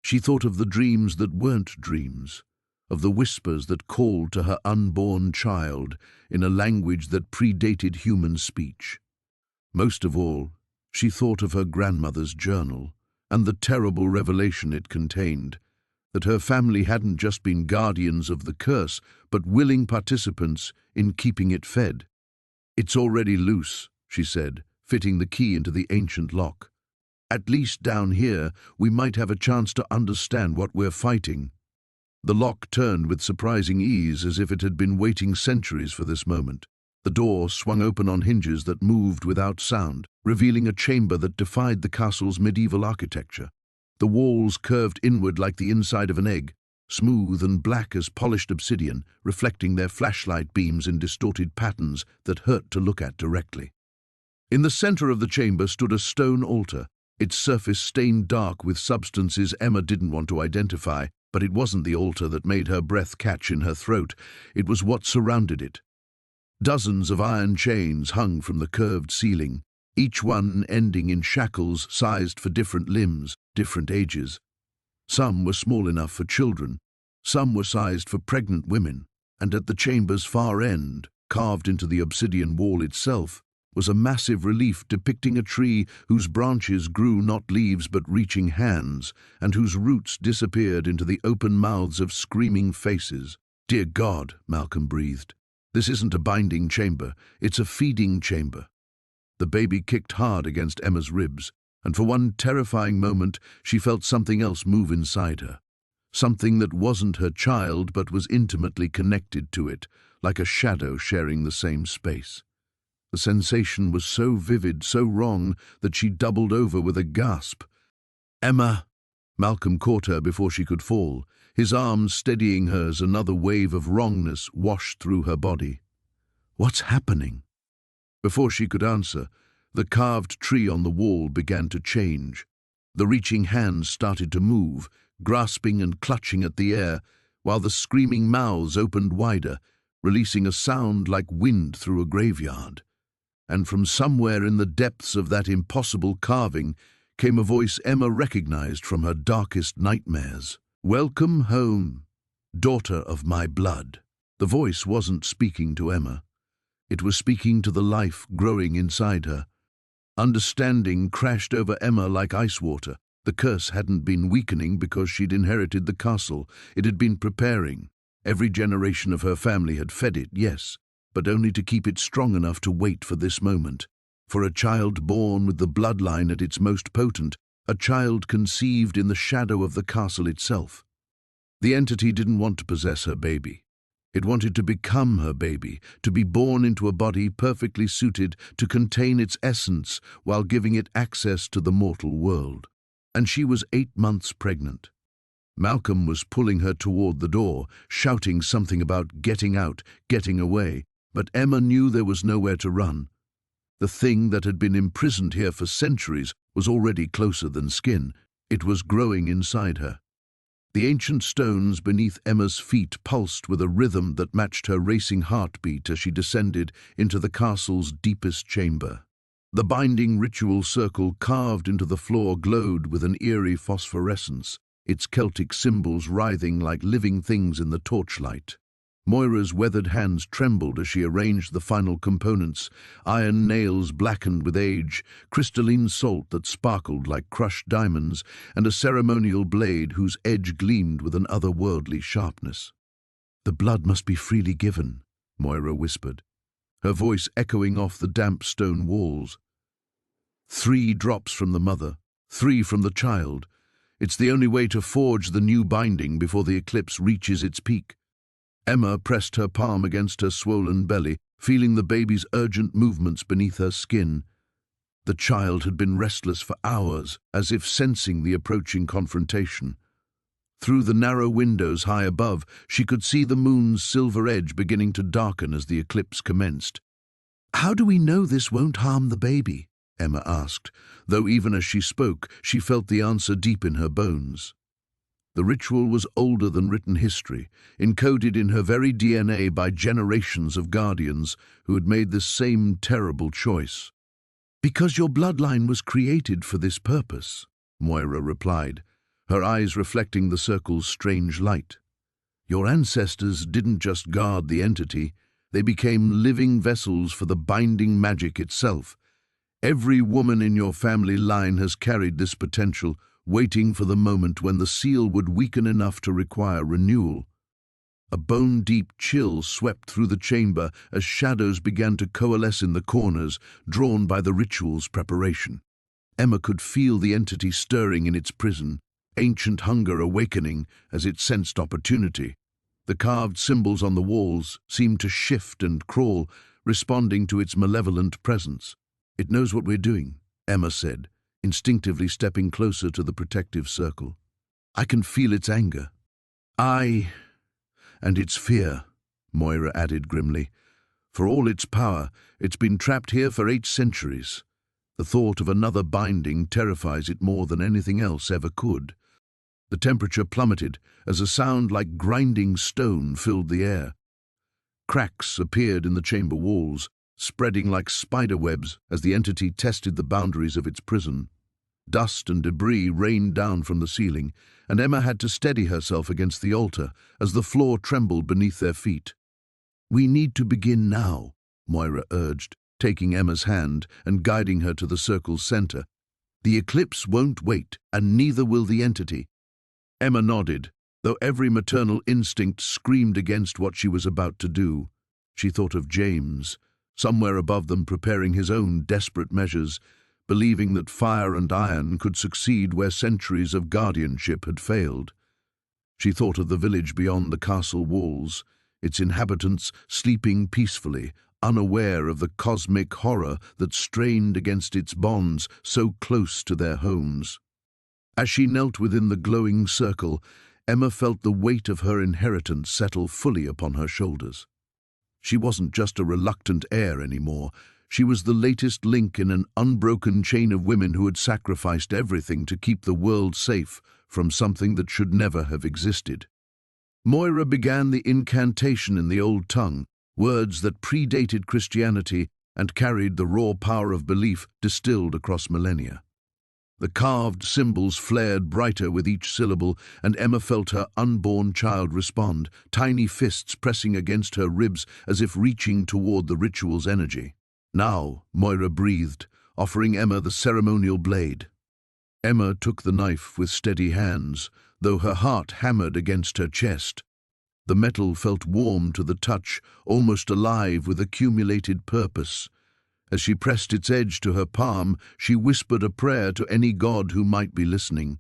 She thought of the dreams that weren't dreams, of the whispers that called to her unborn child in a language that predated human speech. Most of all, she thought of her grandmother's journal and the terrible revelation it contained, that her family hadn't just been guardians of the curse, but willing participants in keeping it fed. "It's already loose," she said, fitting the key into the ancient lock. "At least down here, we might have a chance to understand what we're fighting." The lock turned with surprising ease, as if it had been waiting centuries for this moment. The door swung open on hinges that moved without sound, revealing a chamber that defied the castle's medieval architecture. The walls curved inward like the inside of an egg, smooth and black as polished obsidian, reflecting their flashlight beams in distorted patterns that hurt to look at directly. In the center of the chamber stood a stone altar, its surface stained dark with substances Emma didn't want to identify, but it wasn't the altar that made her breath catch in her throat. It was what surrounded it. Dozens of iron chains hung from the curved ceiling, each one ending in shackles sized for different limbs, different ages. Some were small enough for children, some were sized for pregnant women, and at the chamber's far end, carved into the obsidian wall itself, was a massive relief depicting a tree whose branches grew not leaves but reaching hands, and whose roots disappeared into the open mouths of screaming faces. "Dear God," Malcolm breathed. "This isn't a binding chamber, it's a feeding chamber." The baby kicked hard against Emma's ribs, and for one terrifying moment she felt something else move inside her. Something that wasn't her child but was intimately connected to it, like a shadow sharing the same space. The sensation was so vivid, so wrong, that she doubled over with a gasp. "Emma!" Malcolm caught her before she could fall, his arms steadying her as another wave of wrongness washed through her body. "What's happening?" Before she could answer, the carved tree on the wall began to change. The reaching hands started to move, grasping and clutching at the air, while the screaming mouths opened wider, releasing a sound like wind through a graveyard. And from somewhere in the depths of that impossible carving came a voice Emma recognized from her darkest nightmares. "Welcome home, daughter of my blood." The voice wasn't speaking to Emma. It was speaking to the life growing inside her. Understanding crashed over Emma like ice water. The curse hadn't been weakening because she'd inherited the castle. It had been preparing. Every generation of her family had fed it, yes, but only to keep it strong enough to wait for this moment. For a child born with the bloodline at its most potent, a child conceived in the shadow of the castle itself. The entity didn't want to possess her baby. It wanted to become her baby, to be born into a body perfectly suited to contain its essence while giving it access to the mortal world. And she was 8 months pregnant. Malcolm was pulling her toward the door, shouting something about getting out, getting away, but Emma knew there was nowhere to run. The thing that had been imprisoned here for centuries was already closer than skin. It was growing inside her. The ancient stones beneath Emma's feet pulsed with a rhythm that matched her racing heartbeat as she descended into the castle's deepest chamber. The binding ritual circle carved into the floor glowed with an eerie phosphorescence, its Celtic symbols writhing like living things in the torchlight. Moira's weathered hands trembled as she arranged the final components, iron nails blackened with age, crystalline salt that sparkled like crushed diamonds, and a ceremonial blade whose edge gleamed with an otherworldly sharpness. "The blood must be freely given," Moira whispered, her voice echoing off the damp stone walls. 3 drops from the mother, 3 from the child. It's the only way to forge the new binding before the eclipse reaches its peak. Emma pressed her palm against her swollen belly, feeling the baby's urgent movements beneath her skin. The child had been restless for hours, as if sensing the approaching confrontation. Through the narrow windows high above, she could see the moon's silver edge beginning to darken as the eclipse commenced. "How do we know this won't harm the baby?" Emma asked, though even as she spoke, she felt the answer deep in her bones. The ritual was older than written history, encoded in her very DNA by generations of guardians who had made this same terrible choice. "Because your bloodline was created for this purpose," Moira replied, her eyes reflecting the circle's strange light. "Your ancestors didn't just guard the entity, they became living vessels for the binding magic itself. Every woman in your family line has carried this potential, waiting for the moment when the seal would weaken enough to require renewal." A bone-deep chill swept through the chamber as shadows began to coalesce in the corners, drawn by the ritual's preparation. Emma could feel the entity stirring in its prison, ancient hunger awakening as it sensed opportunity. The carved symbols on the walls seemed to shift and crawl, responding to its malevolent presence. "It knows what we're doing," Emma said, instinctively stepping closer to the protective circle. "I can feel its anger." "And its fear," Moira added grimly. "For all its power, it's been trapped here for 8 centuries. The thought of another binding terrifies it more than anything else ever could." The temperature plummeted as a sound like grinding stone filled the air. Cracks appeared in the chamber walls, spreading like spider webs as the entity tested the boundaries of its prison. Dust and debris rained down from the ceiling, and Emma had to steady herself against the altar as the floor trembled beneath their feet. "We need to begin now," Moira urged, taking Emma's hand and guiding her to the circle's center. "The eclipse won't wait, and neither will the entity." Emma nodded, though every maternal instinct screamed against what she was about to do. She thought of James, somewhere above them preparing his own desperate measures, believing that fire and iron could succeed where centuries of guardianship had failed. She thought of the village beyond the castle walls, its inhabitants sleeping peacefully, unaware of the cosmic horror that strained against its bonds so close to their homes. As she knelt within the glowing circle, Emma felt the weight of her inheritance settle fully upon her shoulders. She wasn't just a reluctant heir anymore. She was the latest link in an unbroken chain of women who had sacrificed everything to keep the world safe from something that should never have existed. Moira began the incantation in the old tongue, words that predated Christianity and carried the raw power of belief distilled across millennia. The carved symbols flared brighter with each syllable, and Emma felt her unborn child respond, tiny fists pressing against her ribs as if reaching toward the ritual's energy. "Now," Moira breathed, offering Emma the ceremonial blade. Emma took the knife with steady hands, though her heart hammered against her chest. The metal felt warm to the touch, almost alive with accumulated purpose. As she pressed its edge to her palm, she whispered a prayer to any god who might be listening,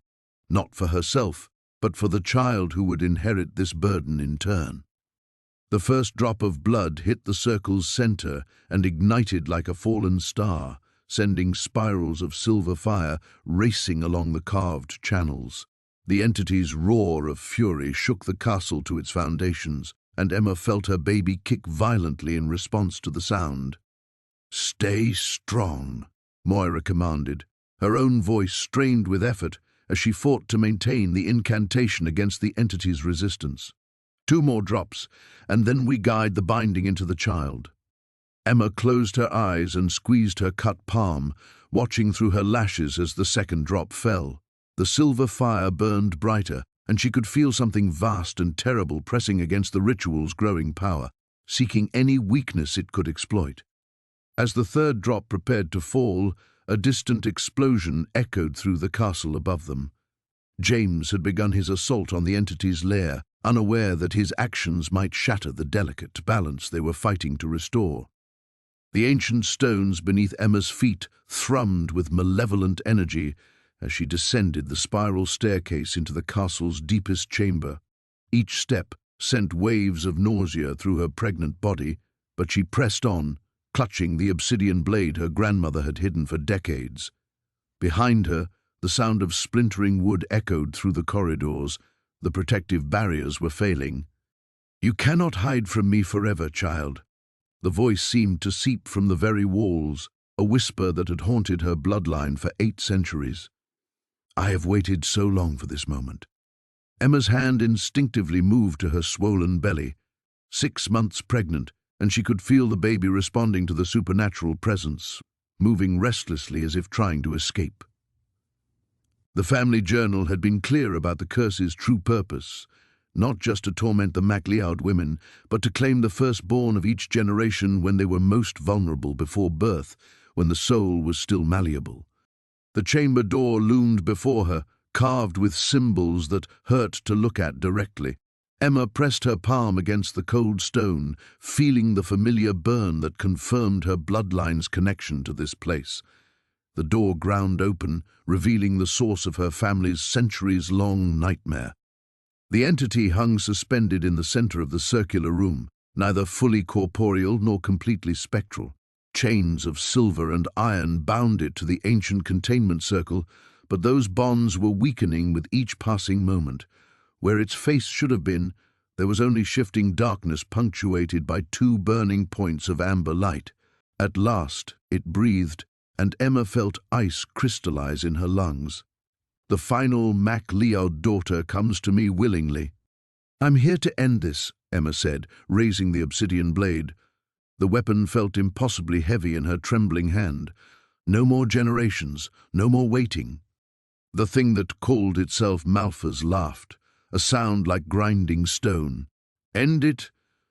not for herself, but for the child who would inherit this burden in turn. The first drop of blood hit the circle's center and ignited like a fallen star, sending spirals of silver fire racing along the carved channels. The entity's roar of fury shook the castle to its foundations, and Emma felt her baby kick violently in response to the sound. "Stay strong," Moira commanded, her own voice strained with effort as she fought to maintain the incantation against the entity's resistance. 2 more drops, and then we guide the binding into the child." Emma closed her eyes and squeezed her cut palm, watching through her lashes as the second drop fell. The silver fire burned brighter, and she could feel something vast and terrible pressing against the ritual's growing power, seeking any weakness it could exploit. As the third drop prepared to fall, a distant explosion echoed through the castle above them. James had begun his assault on the entity's lair, unaware that his actions might shatter the delicate balance they were fighting to restore. The ancient stones beneath Emma's feet thrummed with malevolent energy as she descended the spiral staircase into the castle's deepest chamber. Each step sent waves of nausea through her pregnant body, but she pressed on, clutching the obsidian blade her grandmother had hidden for decades. Behind her, the sound of splintering wood echoed through the corridors. The protective barriers were failing. "You cannot hide from me forever, child." The voice seemed to seep from the very walls, a whisper that had haunted her bloodline for 8 centuries. "I have waited so long for this moment." Emma's hand instinctively moved to her swollen belly. 6 months pregnant, and she could feel the baby responding to the supernatural presence, moving restlessly as if trying to escape. The family journal had been clear about the curse's true purpose, not just to torment the MacLeod women, but to claim the firstborn of each generation when they were most vulnerable before birth, when the soul was still malleable. The chamber door loomed before her, carved with symbols that hurt to look at directly. Emma pressed her palm against the cold stone, feeling the familiar burn that confirmed her bloodline's connection to this place. The door ground open, revealing the source of her family's centuries-long nightmare. The entity hung suspended in the center of the circular room, neither fully corporeal nor completely spectral. Chains of silver and iron bound it to the ancient containment circle, but those bonds were weakening with each passing moment. Where its face should have been, there was only shifting darkness punctuated by 2 burning points of amber light. At last, it breathed, and Emma felt ice crystallize in her lungs. The final MacLeod daughter comes to me willingly. "I'm here to end this," Emma said, raising the obsidian blade. The weapon felt impossibly heavy in her trembling hand. No more generations, no more waiting. The thing that called itself Malphas laughed, a sound like grinding stone. "End it?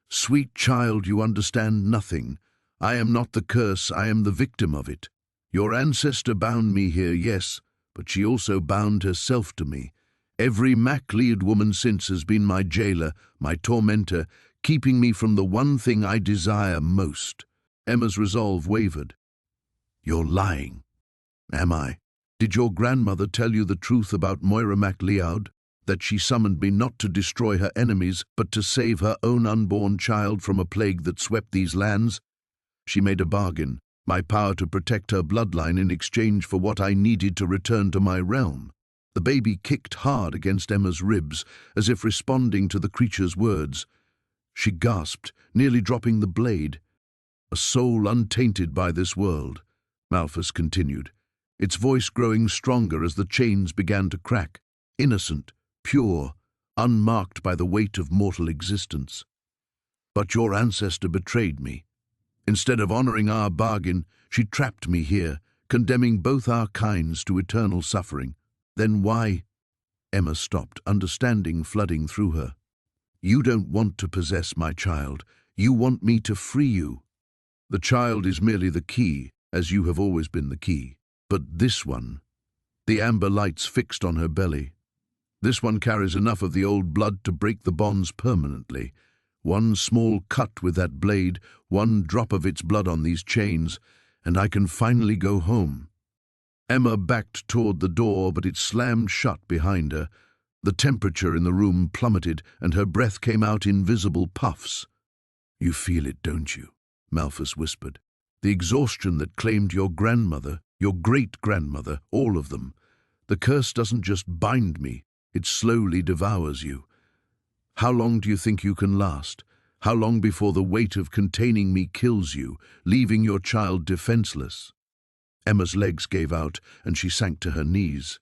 Sweet child, you understand nothing. I am not the curse, I am the victim of it. Your ancestor bound me here, yes, but she also bound herself to me. Every MacLeod woman since has been my jailer, my tormentor, keeping me from the one thing I desire most." Emma's resolve wavered. "You're lying." "Am I? Did your grandmother tell you the truth about Moira MacLeod? That she summoned me not to destroy her enemies, but to save her own unborn child from a plague that swept these lands? She made a bargain, my power to protect her bloodline in exchange for what I needed to return to my realm." The baby kicked hard against Emma's ribs, as if responding to the creature's words. She gasped, nearly dropping the blade. "A soul untainted by this world," Malphas continued, its voice growing stronger as the chains began to crack. "Innocent, pure, unmarked by the weight of mortal existence. But your ancestor betrayed me. Instead of honoring our bargain, she trapped me here, condemning both our kinds to eternal suffering. Then why—" Emma stopped, understanding flooding through her. "You don't want to possess my child. You want me to free you. The child is merely the key, as you have always been the key. But this one—" the amber lights fixed on her belly. "This one carries enough of the old blood to break the bonds permanently. One small cut with that blade, one drop of its blood on these chains, and I can finally go home." Emma backed toward the door, but it slammed shut behind her. The temperature in the room plummeted, and her breath came out in visible puffs. "You feel it, don't you?" Malphas whispered. "The exhaustion that claimed your grandmother, your great-grandmother, all of them. The curse doesn't just bind me, it slowly devours you. How long do you think you can last? How long before the weight of containing me kills you, leaving your child defenseless?" Emma's legs gave out, and she sank to her knees.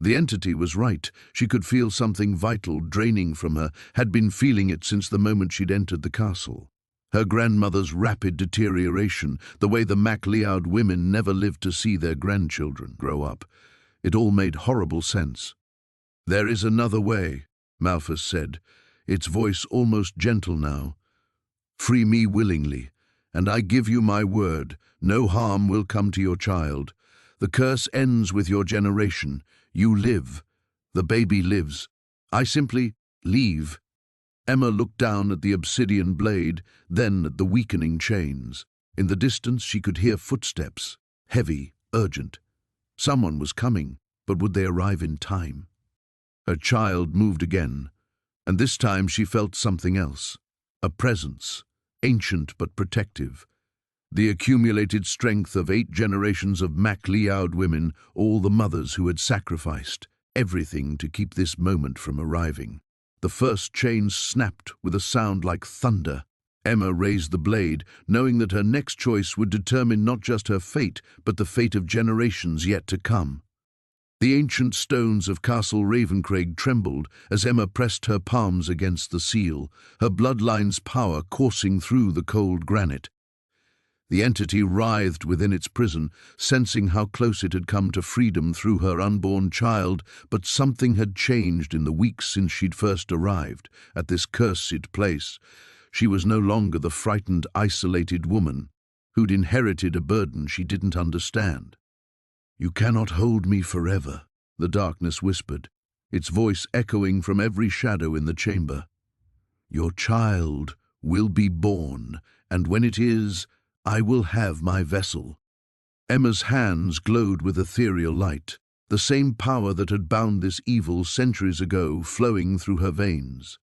The entity was right. She could feel something vital draining from her, had been feeling it since the moment she'd entered the castle. Her grandmother's rapid deterioration, the way the MacLeod women never lived to see their grandchildren grow up. It all made horrible sense. "There is another way," Malphas said, its voice almost gentle now. "Free me willingly, and I give you my word, no harm will come to your child. The curse ends with your generation. You live. The baby lives. I simply leave." Emma looked down at the obsidian blade, then at the weakening chains. In the distance she could hear footsteps, heavy, urgent. Someone was coming, but would they arrive in time? Her child moved again, and this time she felt something else. A presence, ancient but protective. The accumulated strength of 8 generations of MacLeod women, all the mothers who had sacrificed everything to keep this moment from arriving. The first chain snapped with a sound like thunder. Emma raised the blade, knowing that her next choice would determine not just her fate, but the fate of generations yet to come. The ancient stones of Castle Ravencraig trembled as Emma pressed her palms against the seal, her bloodline's power coursing through the cold granite. The entity writhed within its prison, sensing how close it had come to freedom through her unborn child, but something had changed in the weeks since she'd first arrived at this cursed place. She was no longer the frightened, isolated woman who'd inherited a burden she didn't understand. "You cannot hold me forever," the darkness whispered, its voice echoing from every shadow in the chamber. "Your child will be born, and when it is, I will have my vessel." Emma's hands glowed with ethereal light, the same power that had bound this evil centuries ago flowing through her veins.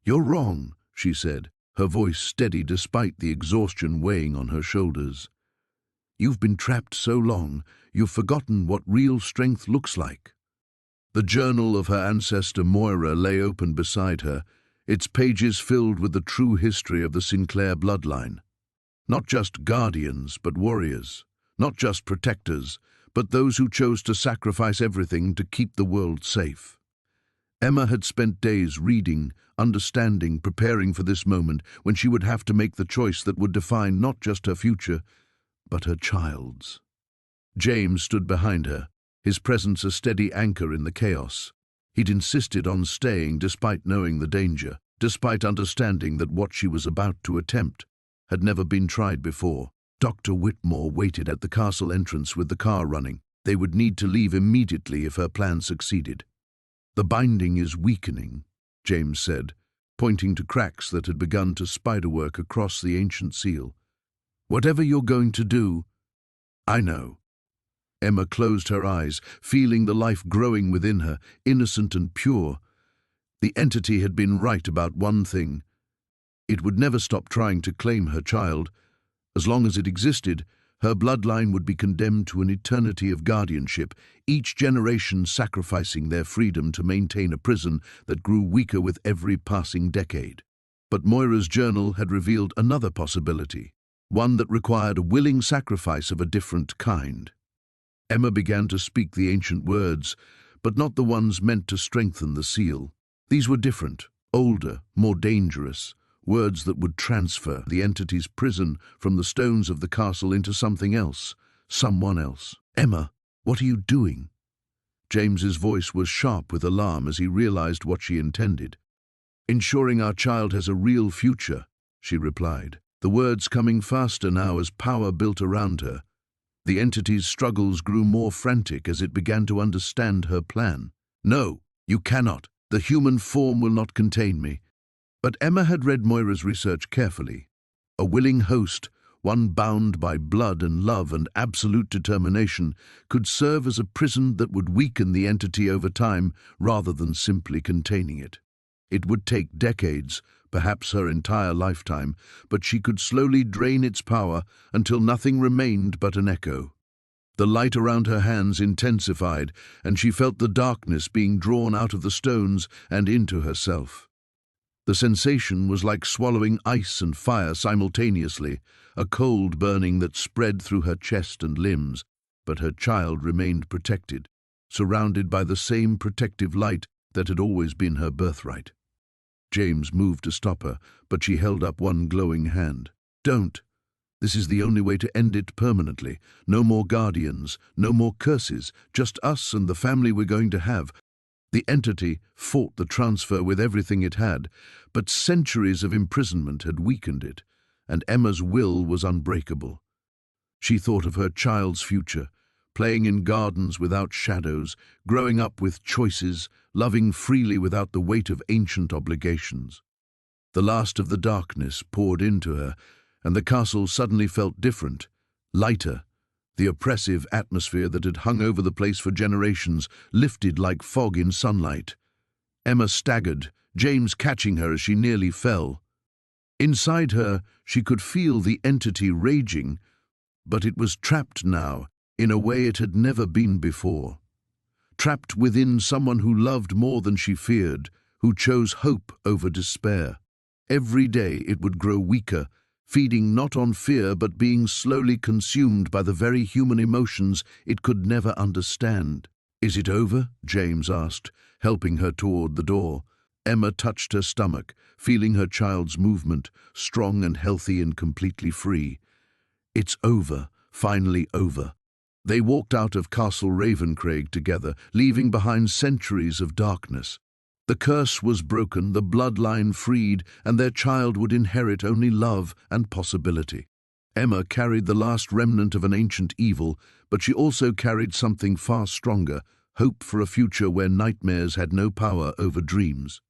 "You're wrong," she said, her voice steady despite the exhaustion weighing on her shoulders. "You've been trapped so long, you've forgotten what real strength looks like." The journal of her ancestor Moira lay open beside her, its pages filled with the true history of the Sinclair bloodline. Not just guardians, but warriors. Not just protectors, but those who chose to sacrifice everything to keep the world safe. Emma had spent days reading, understanding, preparing for this moment when she would have to make the choice that would define not just her future, but her child's. James stood behind her, his presence a steady anchor in the chaos. He'd insisted on staying despite knowing the danger, despite understanding that what she was about to attempt had never been tried before. Dr. Whitmore waited at the castle entrance with the car running. They would need to leave immediately if her plan succeeded. "The binding is weakening," James said, pointing to cracks that had begun to spiderwork across the ancient seal. "Whatever you're going to do, I know." Emma closed her eyes, feeling the life growing within her, innocent and pure. The entity had been right about one thing. It would never stop trying to claim her child. As long as it existed, her bloodline would be condemned to an eternity of guardianship, each generation sacrificing their freedom to maintain a prison that grew weaker with every passing decade. But Moira's journal had revealed another possibility, one that required a willing sacrifice of a different kind. Emma began to speak the ancient words, but not the ones meant to strengthen the seal. These were different, older, more dangerous, words that would transfer the entity's prison from the stones of the castle into something else, someone else. "Emma, what are you doing?" James's voice was sharp with alarm as he realized what she intended. "Ensuring our child has a real future," she replied, the words coming faster now as power built around her. The entity's struggles grew more frantic as it began to understand her plan. "No, you cannot. The human form will not contain me." But Emma had read Moira's research carefully. A willing host, one bound by blood and love and absolute determination, could serve as a prison that would weaken the entity over time rather than simply containing it. It would take decades, perhaps her entire lifetime, but she could slowly drain its power until nothing remained but an echo. The light around her hands intensified, and she felt the darkness being drawn out of the stones and into herself. The sensation was like swallowing ice and fire simultaneously, a cold burning that spread through her chest and limbs, but her child remained protected, surrounded by the same protective light that had always been her birthright. James moved to stop her, but she held up one glowing hand. "Don't. This is the only way to end it permanently. No more guardians, no more curses, just us and the family we're going to have." The entity fought the transfer with everything it had, but centuries of imprisonment had weakened it, and Emma's will was unbreakable. She thought of her child's future, playing in gardens without shadows, growing up with choices, loving freely without the weight of ancient obligations. The last of the darkness poured into her, and the castle suddenly felt different, lighter. The oppressive atmosphere that had hung over the place for generations lifted like fog in sunlight. Emma staggered, James catching her as she nearly fell. Inside her, she could feel the entity raging, but it was trapped now in a way it had never been before. Trapped within someone who loved more than she feared, who chose hope over despair. Every day it would grow weaker, feeding not on fear but being slowly consumed by the very human emotions it could never understand. Is it over? James asked, helping her toward the door. Emma touched her stomach, feeling her child's movement, strong and healthy and completely free. It's over, finally over. They walked out of Castle Ravencraig together, leaving behind centuries of darkness. The curse was broken, the bloodline freed, and their child would inherit only love and possibility. Emma carried the last remnant of an ancient evil, but she also carried something far stronger, hope for a future where nightmares had no power over dreams.